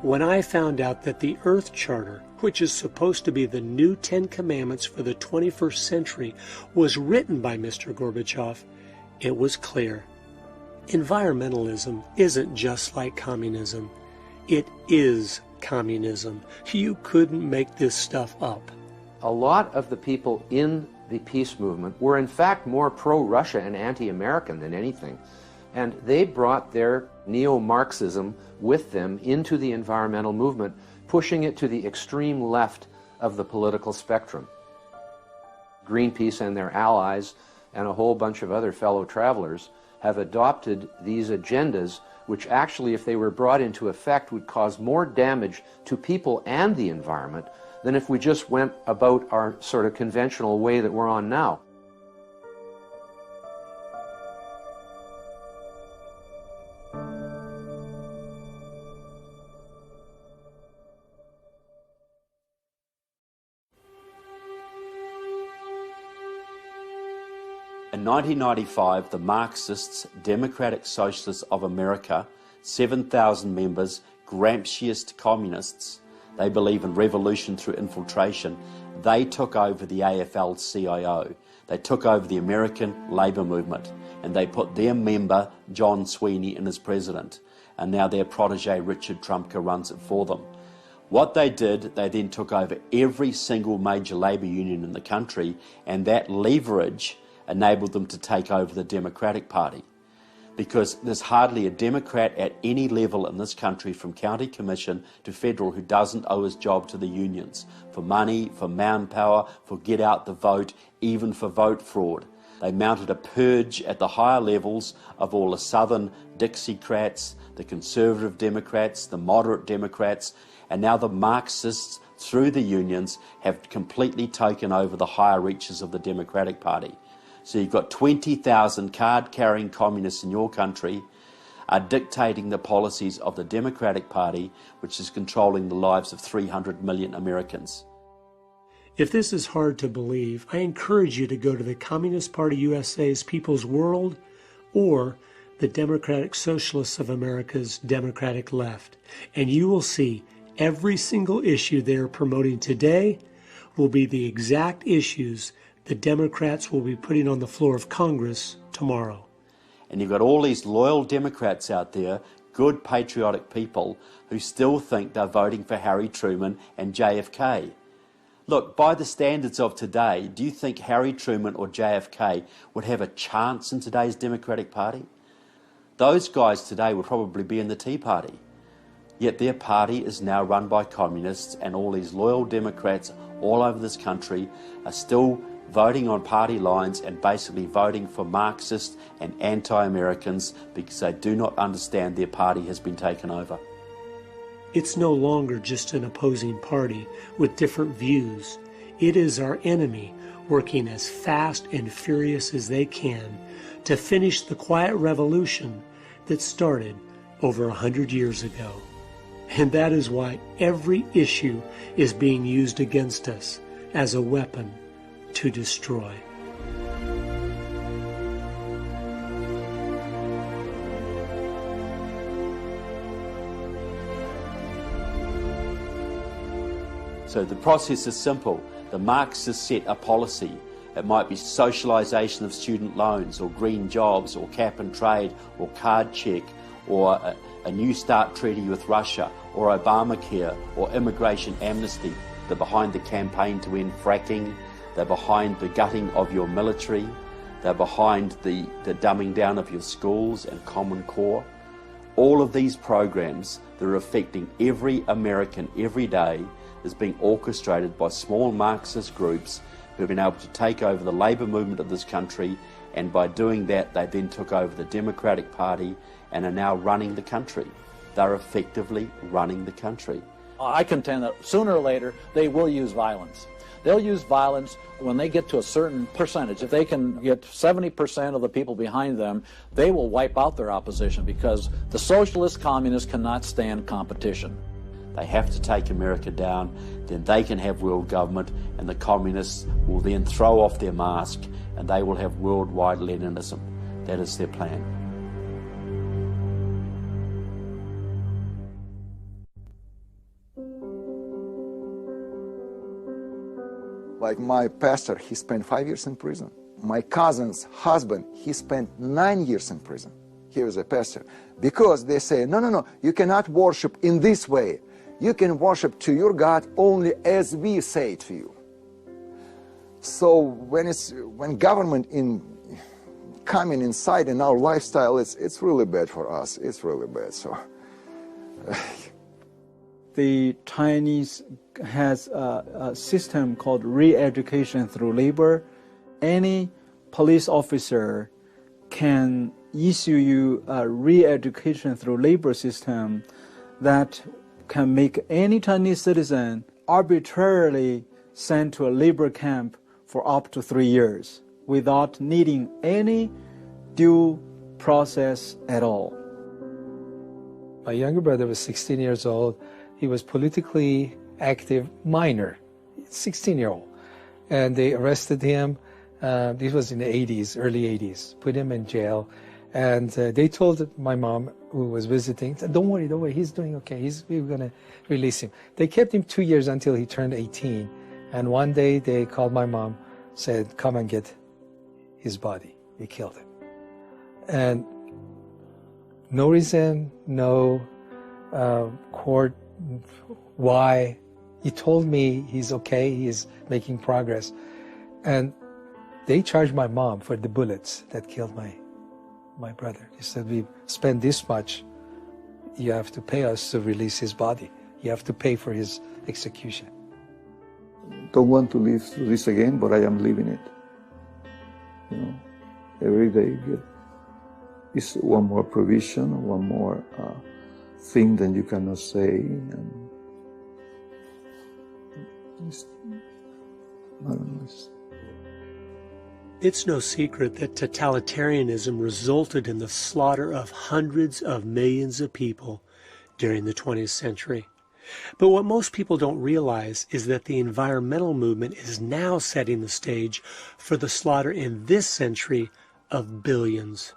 When I found out that the Earth Charter, which is supposed to be the new 10 Commandments for the 21st century, was written by Mr. Gorbachev, it was clear. Environmentalism isn't just like communism. It is communism. You couldn't make this stuff up. A lot of the people in the peace movement were in fact more pro-Russia and anti-American than anything. And they brought their neo-Marxism with them into the environmental movement, pushing it to the extreme left of the political spectrum. Greenpeace and their allies and a whole bunch of other fellow travelers have adopted these agendas which actually, if they were brought into effect, would cause more damage to people and the environment than if we just went about our sort of conventional way that we're on now. In 1995, the Marxists, Democratic Socialists of America, 7,000 members, Gramsciist communists, they believe in revolution through infiltration, they took over the AFL-CIO. They took over the American Labour Movement, and they put their member, John Sweeney, in as president. And now their protege, Richard Trumka, runs it for them. What they did, they then took over every single major labour union in the country, and that leverage enabled them to take over the Democratic Party. Because there's hardly a Democrat at any level in this country, from county commission to federal, who doesn't owe his job to the unions for money, for manpower, for get out the vote, even for vote fraud. They mounted a purge at the higher levels of all the Southern Dixiecrats, the conservative Democrats, the moderate Democrats, and now the Marxists, through the unions, have completely taken over the higher reaches of the Democratic Party. So you've got 20,000 card-carrying communists in your country are dictating the policies of the Democratic Party, which is controlling the lives of 300 million Americans. If this is hard to believe, I encourage you to go to the Communist Party USA's People's World or the Democratic Socialists of America's Democratic Left, and you will see every single issue they are promoting today will be the exact issues the Democrats will be putting on the floor of Congress tomorrow. And you've got all these loyal Democrats out there, good patriotic people, who still think they're voting for Harry Truman and JFK. Look, by the standards of today, do you think Harry Truman or JFK would have a chance in today's Democratic Party? Those guys today would probably be in the Tea Party. Yet their party is now run by communists, and all these loyal Democrats all over this country are still voting on party lines and basically voting for Marxists and anti-Americans because they do not understand their party has been taken over. It's no longer just an opposing party with different views. It is our enemy working as fast and furious as they can to finish the quiet revolution that started over 100 years ago. And that is why every issue is being used against us as a weapon to destroy. So the process is simple. The Marxists set a policy. It might be socialisation of student loans, or green jobs, or cap and trade, or card check, or a New START treaty with Russia, or Obamacare, or immigration amnesty. They're behind the campaign to end fracking. They're behind the gutting of your military. They're behind the dumbing down of your schools and Common Core. All of these programs that are affecting every American every day is being orchestrated by small Marxist groups who have been able to take over the labour movement of this country, and by doing that they then took over the Democratic Party and are now running the country. They're effectively running the country. I contend that sooner or later they will use violence. They'll use violence when they get to a certain percentage. If they can get 70% of the people behind them, they will wipe out their opposition, because the socialist communists cannot stand competition. They have to take America down, then they can have world government, and the communists will then throw off their mask and they will have worldwide Leninism. That is their plan. Like my pastor, he spent 5 years in prison. My cousin's husband, he spent 9 years in prison. He was a pastor. Because they say, no, you cannot worship in this way. You can worship to your God only as we say to you. So when government coming inside in our lifestyle, it's really bad for us. It's really bad. So the Chinese has a system called re-education through labor. Any police officer can issue you a re-education through labor system that can make any Chinese citizen arbitrarily sent to a labor camp for up to 3 years without needing any due process at all. My younger brother was 16 years old. He was politically active minor, 16-year-old. And they arrested him. This was in the 80s, early 80s, put him in jail. And they told my mom, who was visiting, don't worry, he's doing okay. We're going to release him. They kept him 2 years until he turned 18. And one day they called my mom, said, come and get his body. They killed him. And no reason, no court, why. He told me he's okay, he's making progress. And they charged my mom for the bullets that killed my brother. He said, we spent this much, you have to pay us to release his body. You have to pay for his execution. Don't want to live through this again, but I am living it. You know, every day is one more provision, one more thing that you cannot say. And I don't know. It's no secret that totalitarianism resulted in the slaughter of hundreds of millions of people during the 20th century. But what most people don't realize is that the environmental movement is now setting the stage for the slaughter in this century of billions.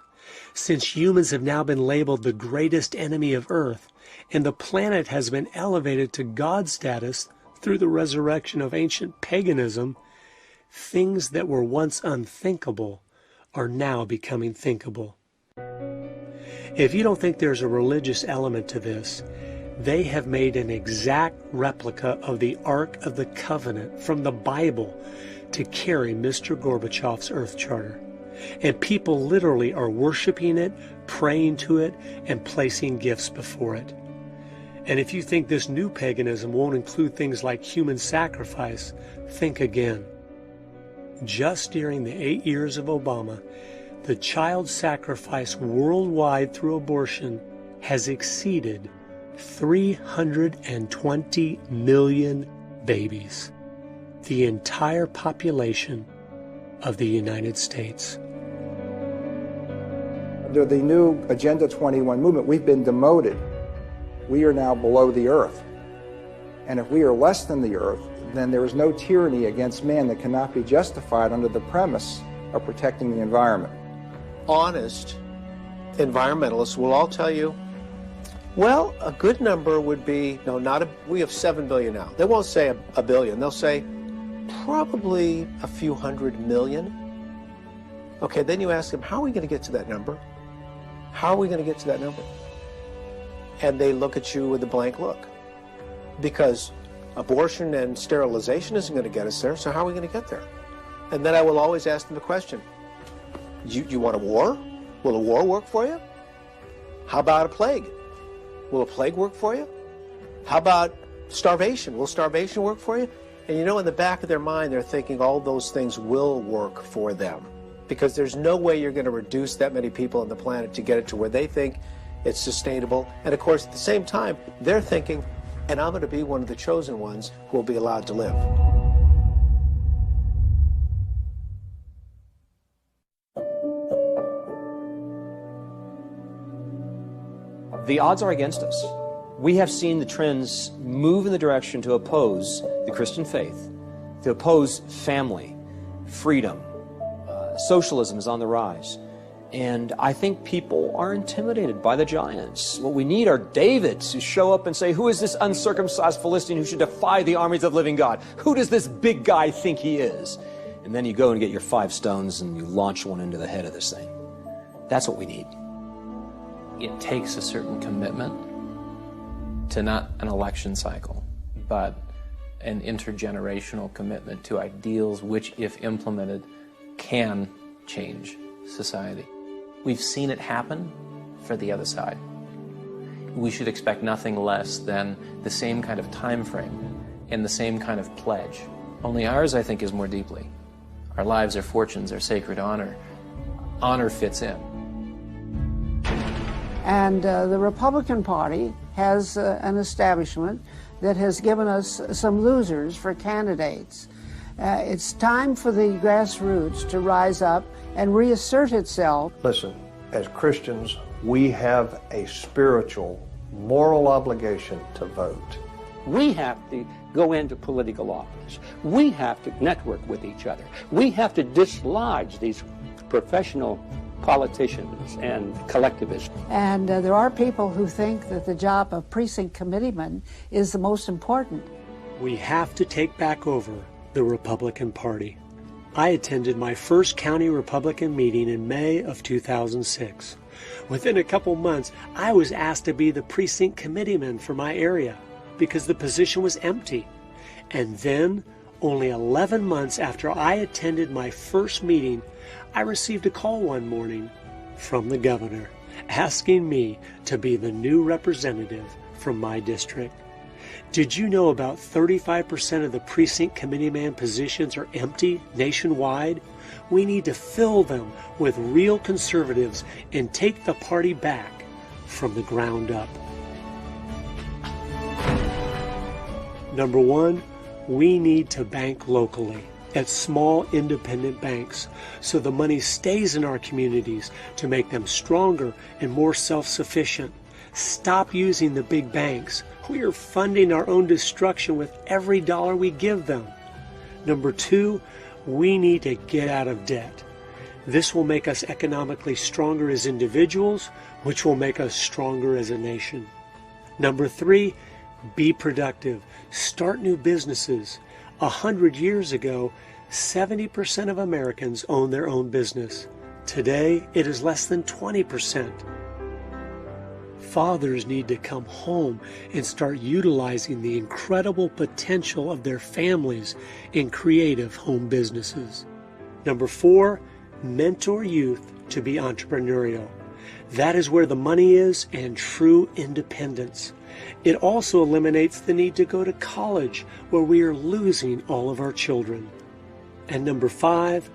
Since humans have now been labeled the greatest enemy of Earth, and the planet has been elevated to God status through the resurrection of ancient paganism, things that were once unthinkable are now becoming thinkable. If you don't think there's a religious element to this, they have made an exact replica of the Ark of the Covenant from the Bible to carry Mr. Gorbachev's Earth Charter. And people literally are worshiping it, praying to it, and placing gifts before it. And if you think this new paganism won't include things like human sacrifice, think again. Just during the 8 years of Obama, the child sacrifice worldwide through abortion has exceeded 320 million babies, the entire population of the United States. Under the new Agenda 21 movement, we've been demoted. We are now below the earth. And if we are less than the earth, then there is no tyranny against man that cannot be justified under the premise of protecting the environment. Honest environmentalists will all tell you, well, a good number would be, no, we have 7 billion now. They won't say a billion. They'll say probably a few 100 million. Okay, then you ask them, how are we going to get to that number? How are we going to get to that number? And they look at you with a blank look. Because abortion and sterilization isn't going to get us there, so how are we going to get there? And then I will always ask them the question, You want a war? Will a war work for you? How about a plague? Will a plague work for you? How about starvation? Will starvation work for you? And you know, in the back of their mind, they're thinking all those things will work for them, because there's no way you're going to reduce that many people on the planet to get it to where they think it's sustainable. And of course, at the same time, they're thinking, and I'm going to be one of the chosen ones who will be allowed to live. The odds are against us. We have seen the trends move in the direction to oppose the Christian faith, to oppose family, freedom. Socialism is on the rise. And I think people are intimidated by the giants. What we need are Davids who show up and say, who is this uncircumcised Philistine who should defy the armies of the living God? Who does this big guy think he is? And then you go and get your 5 stones and you launch one into the head of this thing. That's what we need. It takes a certain commitment to not an election cycle, but an intergenerational commitment to ideals which, if implemented, can change society. We've seen it happen for the other side. We should expect nothing less than the same kind of time frame and the same kind of pledge. Only ours, I think, is more deeply. Our lives, our fortunes, our sacred honor. Honor fits in. And the Republican Party has an establishment that has given us some losers for candidates. It's time for the grassroots to rise up and reassert itself. Listen, as Christians, we have a spiritual, moral obligation to vote. We have to go into political office. We have to network with each other. We have to dislodge these professional politicians and collectivists. And there are people who think that the job of precinct committeeman is the most important. We have to take back over the Republican Party. I attended my first county Republican meeting in May of 2006. Within a couple months, I was asked to be the precinct committeeman for my area because the position was empty. And then, only 11 months after I attended my first meeting, I received a call one morning from the governor asking me to be the new representative from my district. Did you know about 35% of the precinct committeeman positions are empty nationwide? We need to fill them with real conservatives and take the party back from the ground up. Number one, we need to bank locally at small independent banks so the money stays in our communities to make them stronger and more self-sufficient. Stop using the big banks. We are funding our own destruction with every dollar we give them. Number two, we need to get out of debt. This will make us economically stronger as individuals, which will make us stronger as a nation. Number three, be productive. Start new businesses. 100 years ago, 70% of Americans own their own business. Today, it is less than 20%. Fathers need to come home and start utilizing the incredible potential of their families in creative home businesses. Number four, mentor youth to be entrepreneurial. That is where the money is and true independence. It also eliminates the need to go to college, where we are losing all of our children. And number five,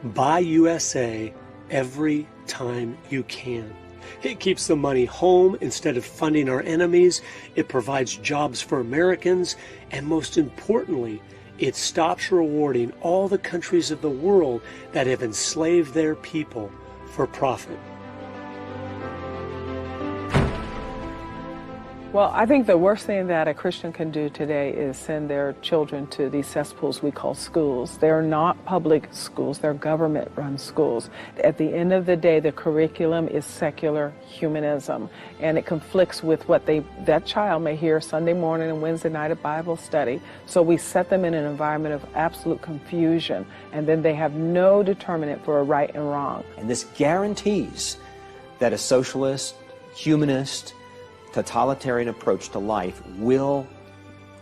buy USA every time you can. It keeps the money home instead of funding our enemies. It provides jobs for Americans. And most importantly, it stops rewarding all the countries of the world that have enslaved their people for profit. Well, I think the worst thing that a Christian can do today is send their children to these cesspools we call schools. They're not public schools, they're government-run schools. At the end of the day, the curriculum is secular humanism, and it conflicts with what that child may hear Sunday morning and Wednesday night at Bible study. So we set them in an environment of absolute confusion, and then they have no determinant for a right and wrong. And this guarantees that a socialist, humanist, totalitarian approach to life will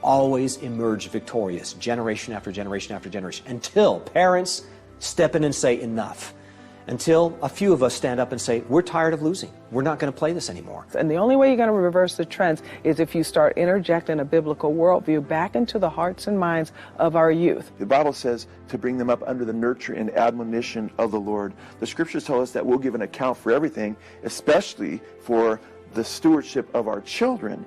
always emerge victorious, generation after generation after generation, until parents step in and say enough. until a few of us stand up and say, we're tired of losing. We're not going to play this anymore. And the only way you're going to reverse the trends is if you start interjecting a biblical worldview back into the hearts and minds of our youth. The Bible says to bring them up under the nurture and admonition of the Lord. The scriptures tell us that we'll give an account for everything, especially for the stewardship of our children.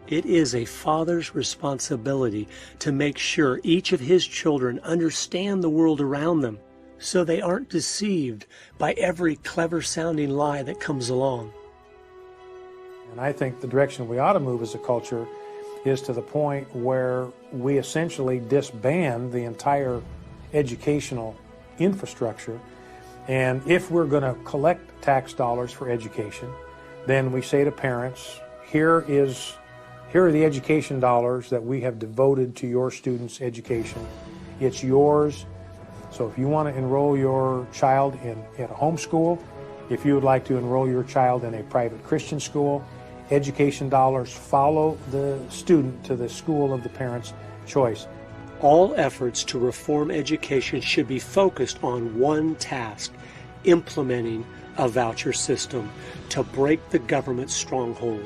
It is a father's responsibility to make sure each of his children understand the world around them, so they aren't deceived by every clever-sounding lie that comes along. And I think the direction we ought to move as a culture is to the point where we essentially disband the entire educational infrastructure. And if we're going to collect tax dollars for education, then we say to parents, here are the education dollars that we have devoted to your students' education. It's yours. So if you want to enroll your child in a homeschool, if you would like to enroll your child in a private Christian school, education dollars follow the student to the school of the parent's choice. All efforts to reform education should be focused on one task: implementing a voucher system to break the government's stronghold.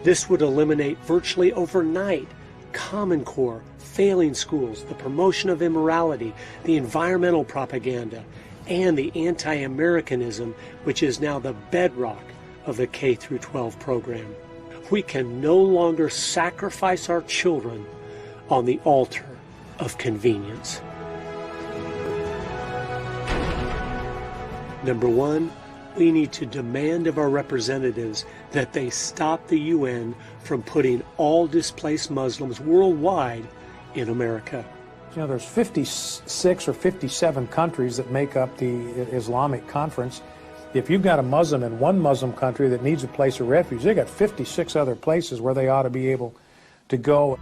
This would eliminate virtually overnight Common Core, failing schools, the promotion of immorality, the environmental propaganda, and the anti-Americanism, which is now the bedrock of the K-12 program. We can no longer sacrifice our children on the altar of convenience. Number one, we need to demand of our representatives that they stop the UN from putting all displaced Muslims worldwide in America. You know, there's 56 or 57 countries that make up the Islamic Conference. If you've got a Muslim in one Muslim country that needs a place of refuge, they've got 56 other places where they ought to be able to go.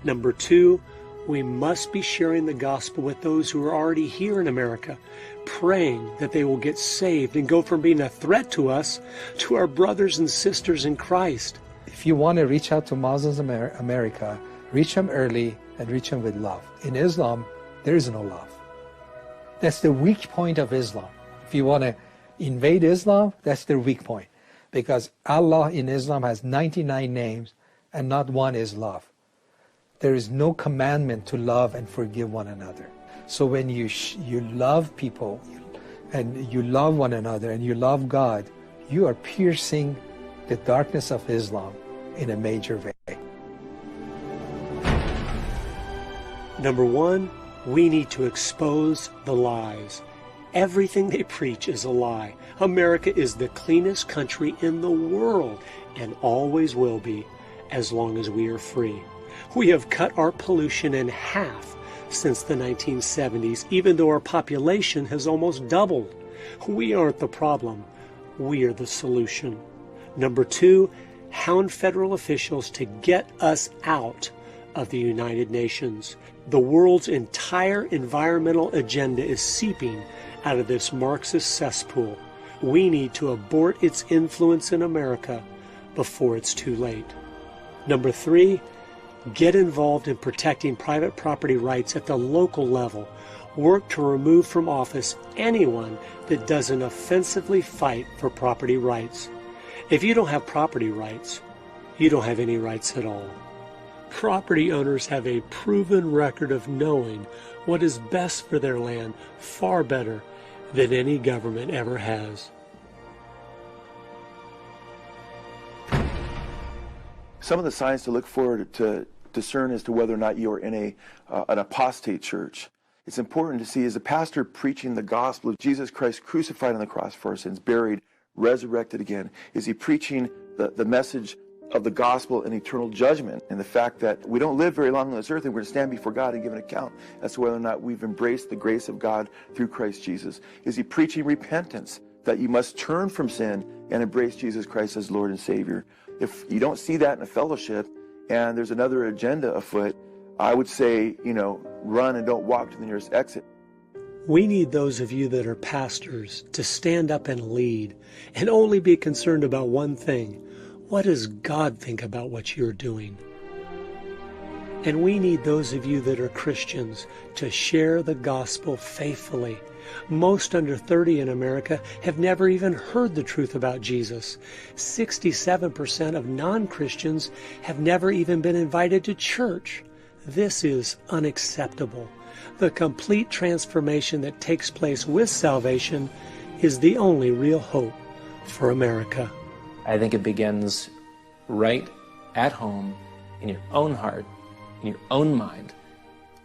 Number two, we must be sharing the gospel with those who are already here in America, praying that they will get saved and go from being a threat to us to our brothers and sisters in Christ. If you want to reach out to Muslims in America, reach them early and reach them with love. In Islam, there is no love. That's the weak point of Islam. If you want to invade Islam, that's their weak point. Because Allah in Islam has 99 names and not one is love. There is no commandment to love and forgive one another. So when you love people and you love one another and you love God, you are piercing the darkness of Islam in a major way. Number one, we need to expose the lies. Everything they preach is a lie. America is the cleanest country in the world and always will be as long as we are free. We have cut our pollution in half since the 1970s, even though our population has almost doubled. We aren't the problem. We are the solution. Number two, hound federal officials to get us out of the United Nations. The world's entire environmental agenda is seeping out of this Marxist cesspool. We need to abort its influence in America before it's too late. Number three, get involved in protecting private property rights at the local level. Work to remove from office anyone that doesn't offensively fight for property rights. If you don't have property rights, you don't have any rights at all. Property owners have a proven record of knowing what is best for their land far better than any government ever has. Some of the signs to look for to discern as to whether or not you are in an apostate church. It's important to see, is a pastor preaching the gospel of Jesus Christ crucified on the cross for our sins, buried, resurrected again? Is he preaching the message of the gospel and eternal judgment, and the fact that we don't live very long on this earth and we're going to stand before God and give an account as to whether or not we've embraced the grace of God through Christ Jesus? Is he preaching repentance, that you must turn from sin and embrace Jesus Christ as Lord and Savior? If you don't see that in a fellowship and there's another agenda afoot, I would say, run and don't walk to the nearest exit. We need those of you that are pastors to stand up and lead and only be concerned about one thing. What does God think about what you're doing? And we need those of you that are Christians to share the gospel faithfully Most under 30 in America have never even heard the truth about Jesus. 67% of non-Christians have never even been invited to church. This is unacceptable. The complete transformation that takes place with salvation is the only real hope for America. I think it begins right at home, in your own heart, in your own mind.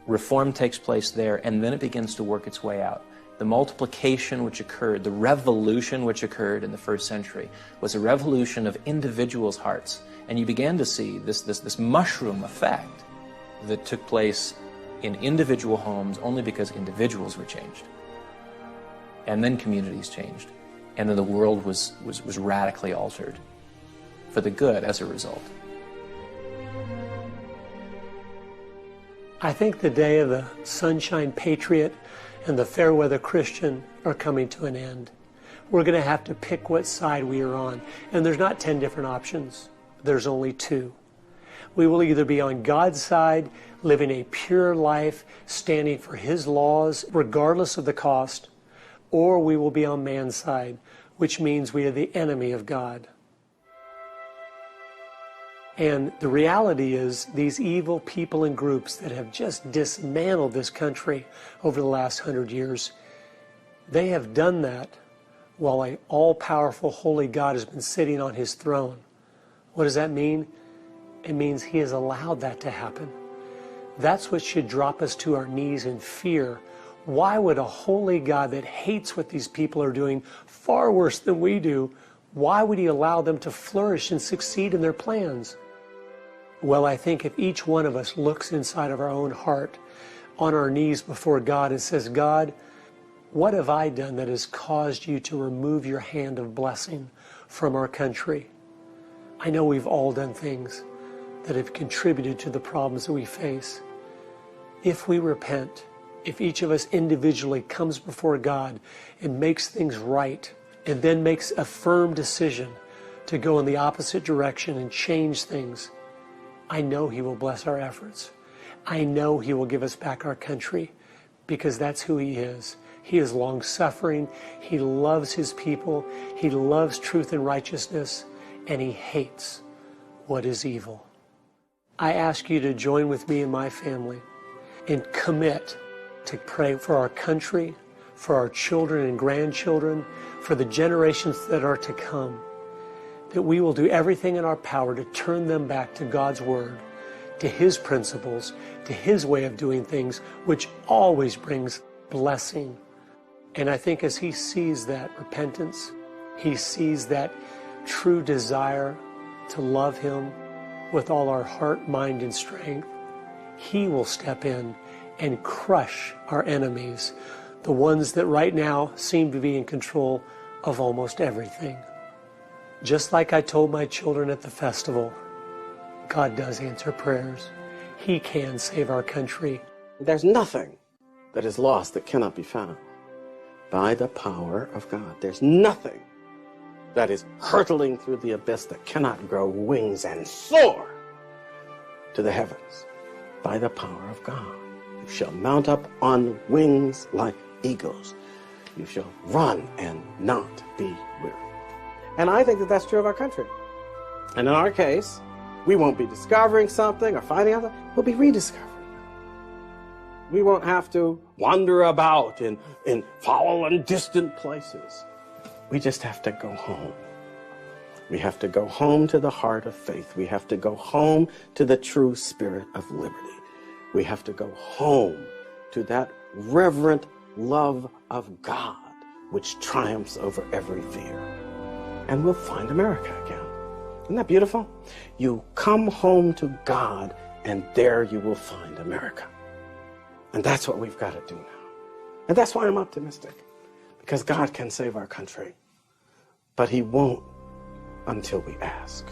Reform takes place there, and then it begins to work its way out. The multiplication which occurred, the revolution which occurred in the first century, was a revolution of individuals' hearts. And you began to see this mushroom effect that took place in individual homes only because individuals were changed. And then communities changed. And then the world was radically altered for the good as a result. I think the day of the sunshine patriot and the fair weather Christian are coming to an end. We're going to have to pick what side we are on. And there's not 10 different options. There's only 2. We will either be on God's side, living a pure life, standing for His laws, regardless of the cost, or we will be on man's side, which means we are the enemy of God. And the reality is, these evil people and groups that have just dismantled this country over the last 100 years, they have done that while an all-powerful, holy God has been sitting on His throne. What does that mean? It means He has allowed that to happen. That's what should drop us to our knees in fear. Why would a holy God that hates what these people are doing far worse than we do, why would He allow them to flourish and succeed in their plans? Well, I think if each one of us looks inside of our own heart, on our knees before God, and says, God, what have I done that has caused you to remove your hand of blessing from our country? I know we've all done things that have contributed to the problems that we face. If we repent, if each of us individually comes before God and makes things right, and then makes a firm decision to go in the opposite direction and change things, I know He will bless our efforts. I know He will give us back our country, because that's who He is. He is long-suffering. He loves His people. He loves truth and righteousness, and He hates what is evil. I ask you to join with me and my family and commit to pray for our country, for our children and grandchildren, for the generations that are to come, that we will do everything in our power to turn them back to God's Word, to His principles, to His way of doing things, which always brings blessing. And I think as He sees that repentance, He sees that true desire to love Him with all our heart, mind, and strength, He will step in and crush our enemies, the ones that right now seem to be in control of almost everything. Just like I told my children at the festival, God does answer prayers. He can save our country. There's nothing that is lost that cannot be found by the power of God. There's nothing that is hurtling through the abyss that cannot grow wings and soar to the heavens by the power of God. You shall mount up on wings like eagles. You shall run and not be weary. And I think that that's true of our country. And in our case, we won't be discovering something or finding out, we'll be rediscovering it. We won't have to wander about in foul and distant places. We just have to go home. We have to go home to the heart of faith. We have to go home to the true spirit of liberty. We have to go home to that reverent love of God which triumphs over every fear. And we'll find America again. Isn't that beautiful? You come home to God, and there you will find America. And that's what we've got to do now. And that's why I'm optimistic, because God can save our country. But He won't until we ask.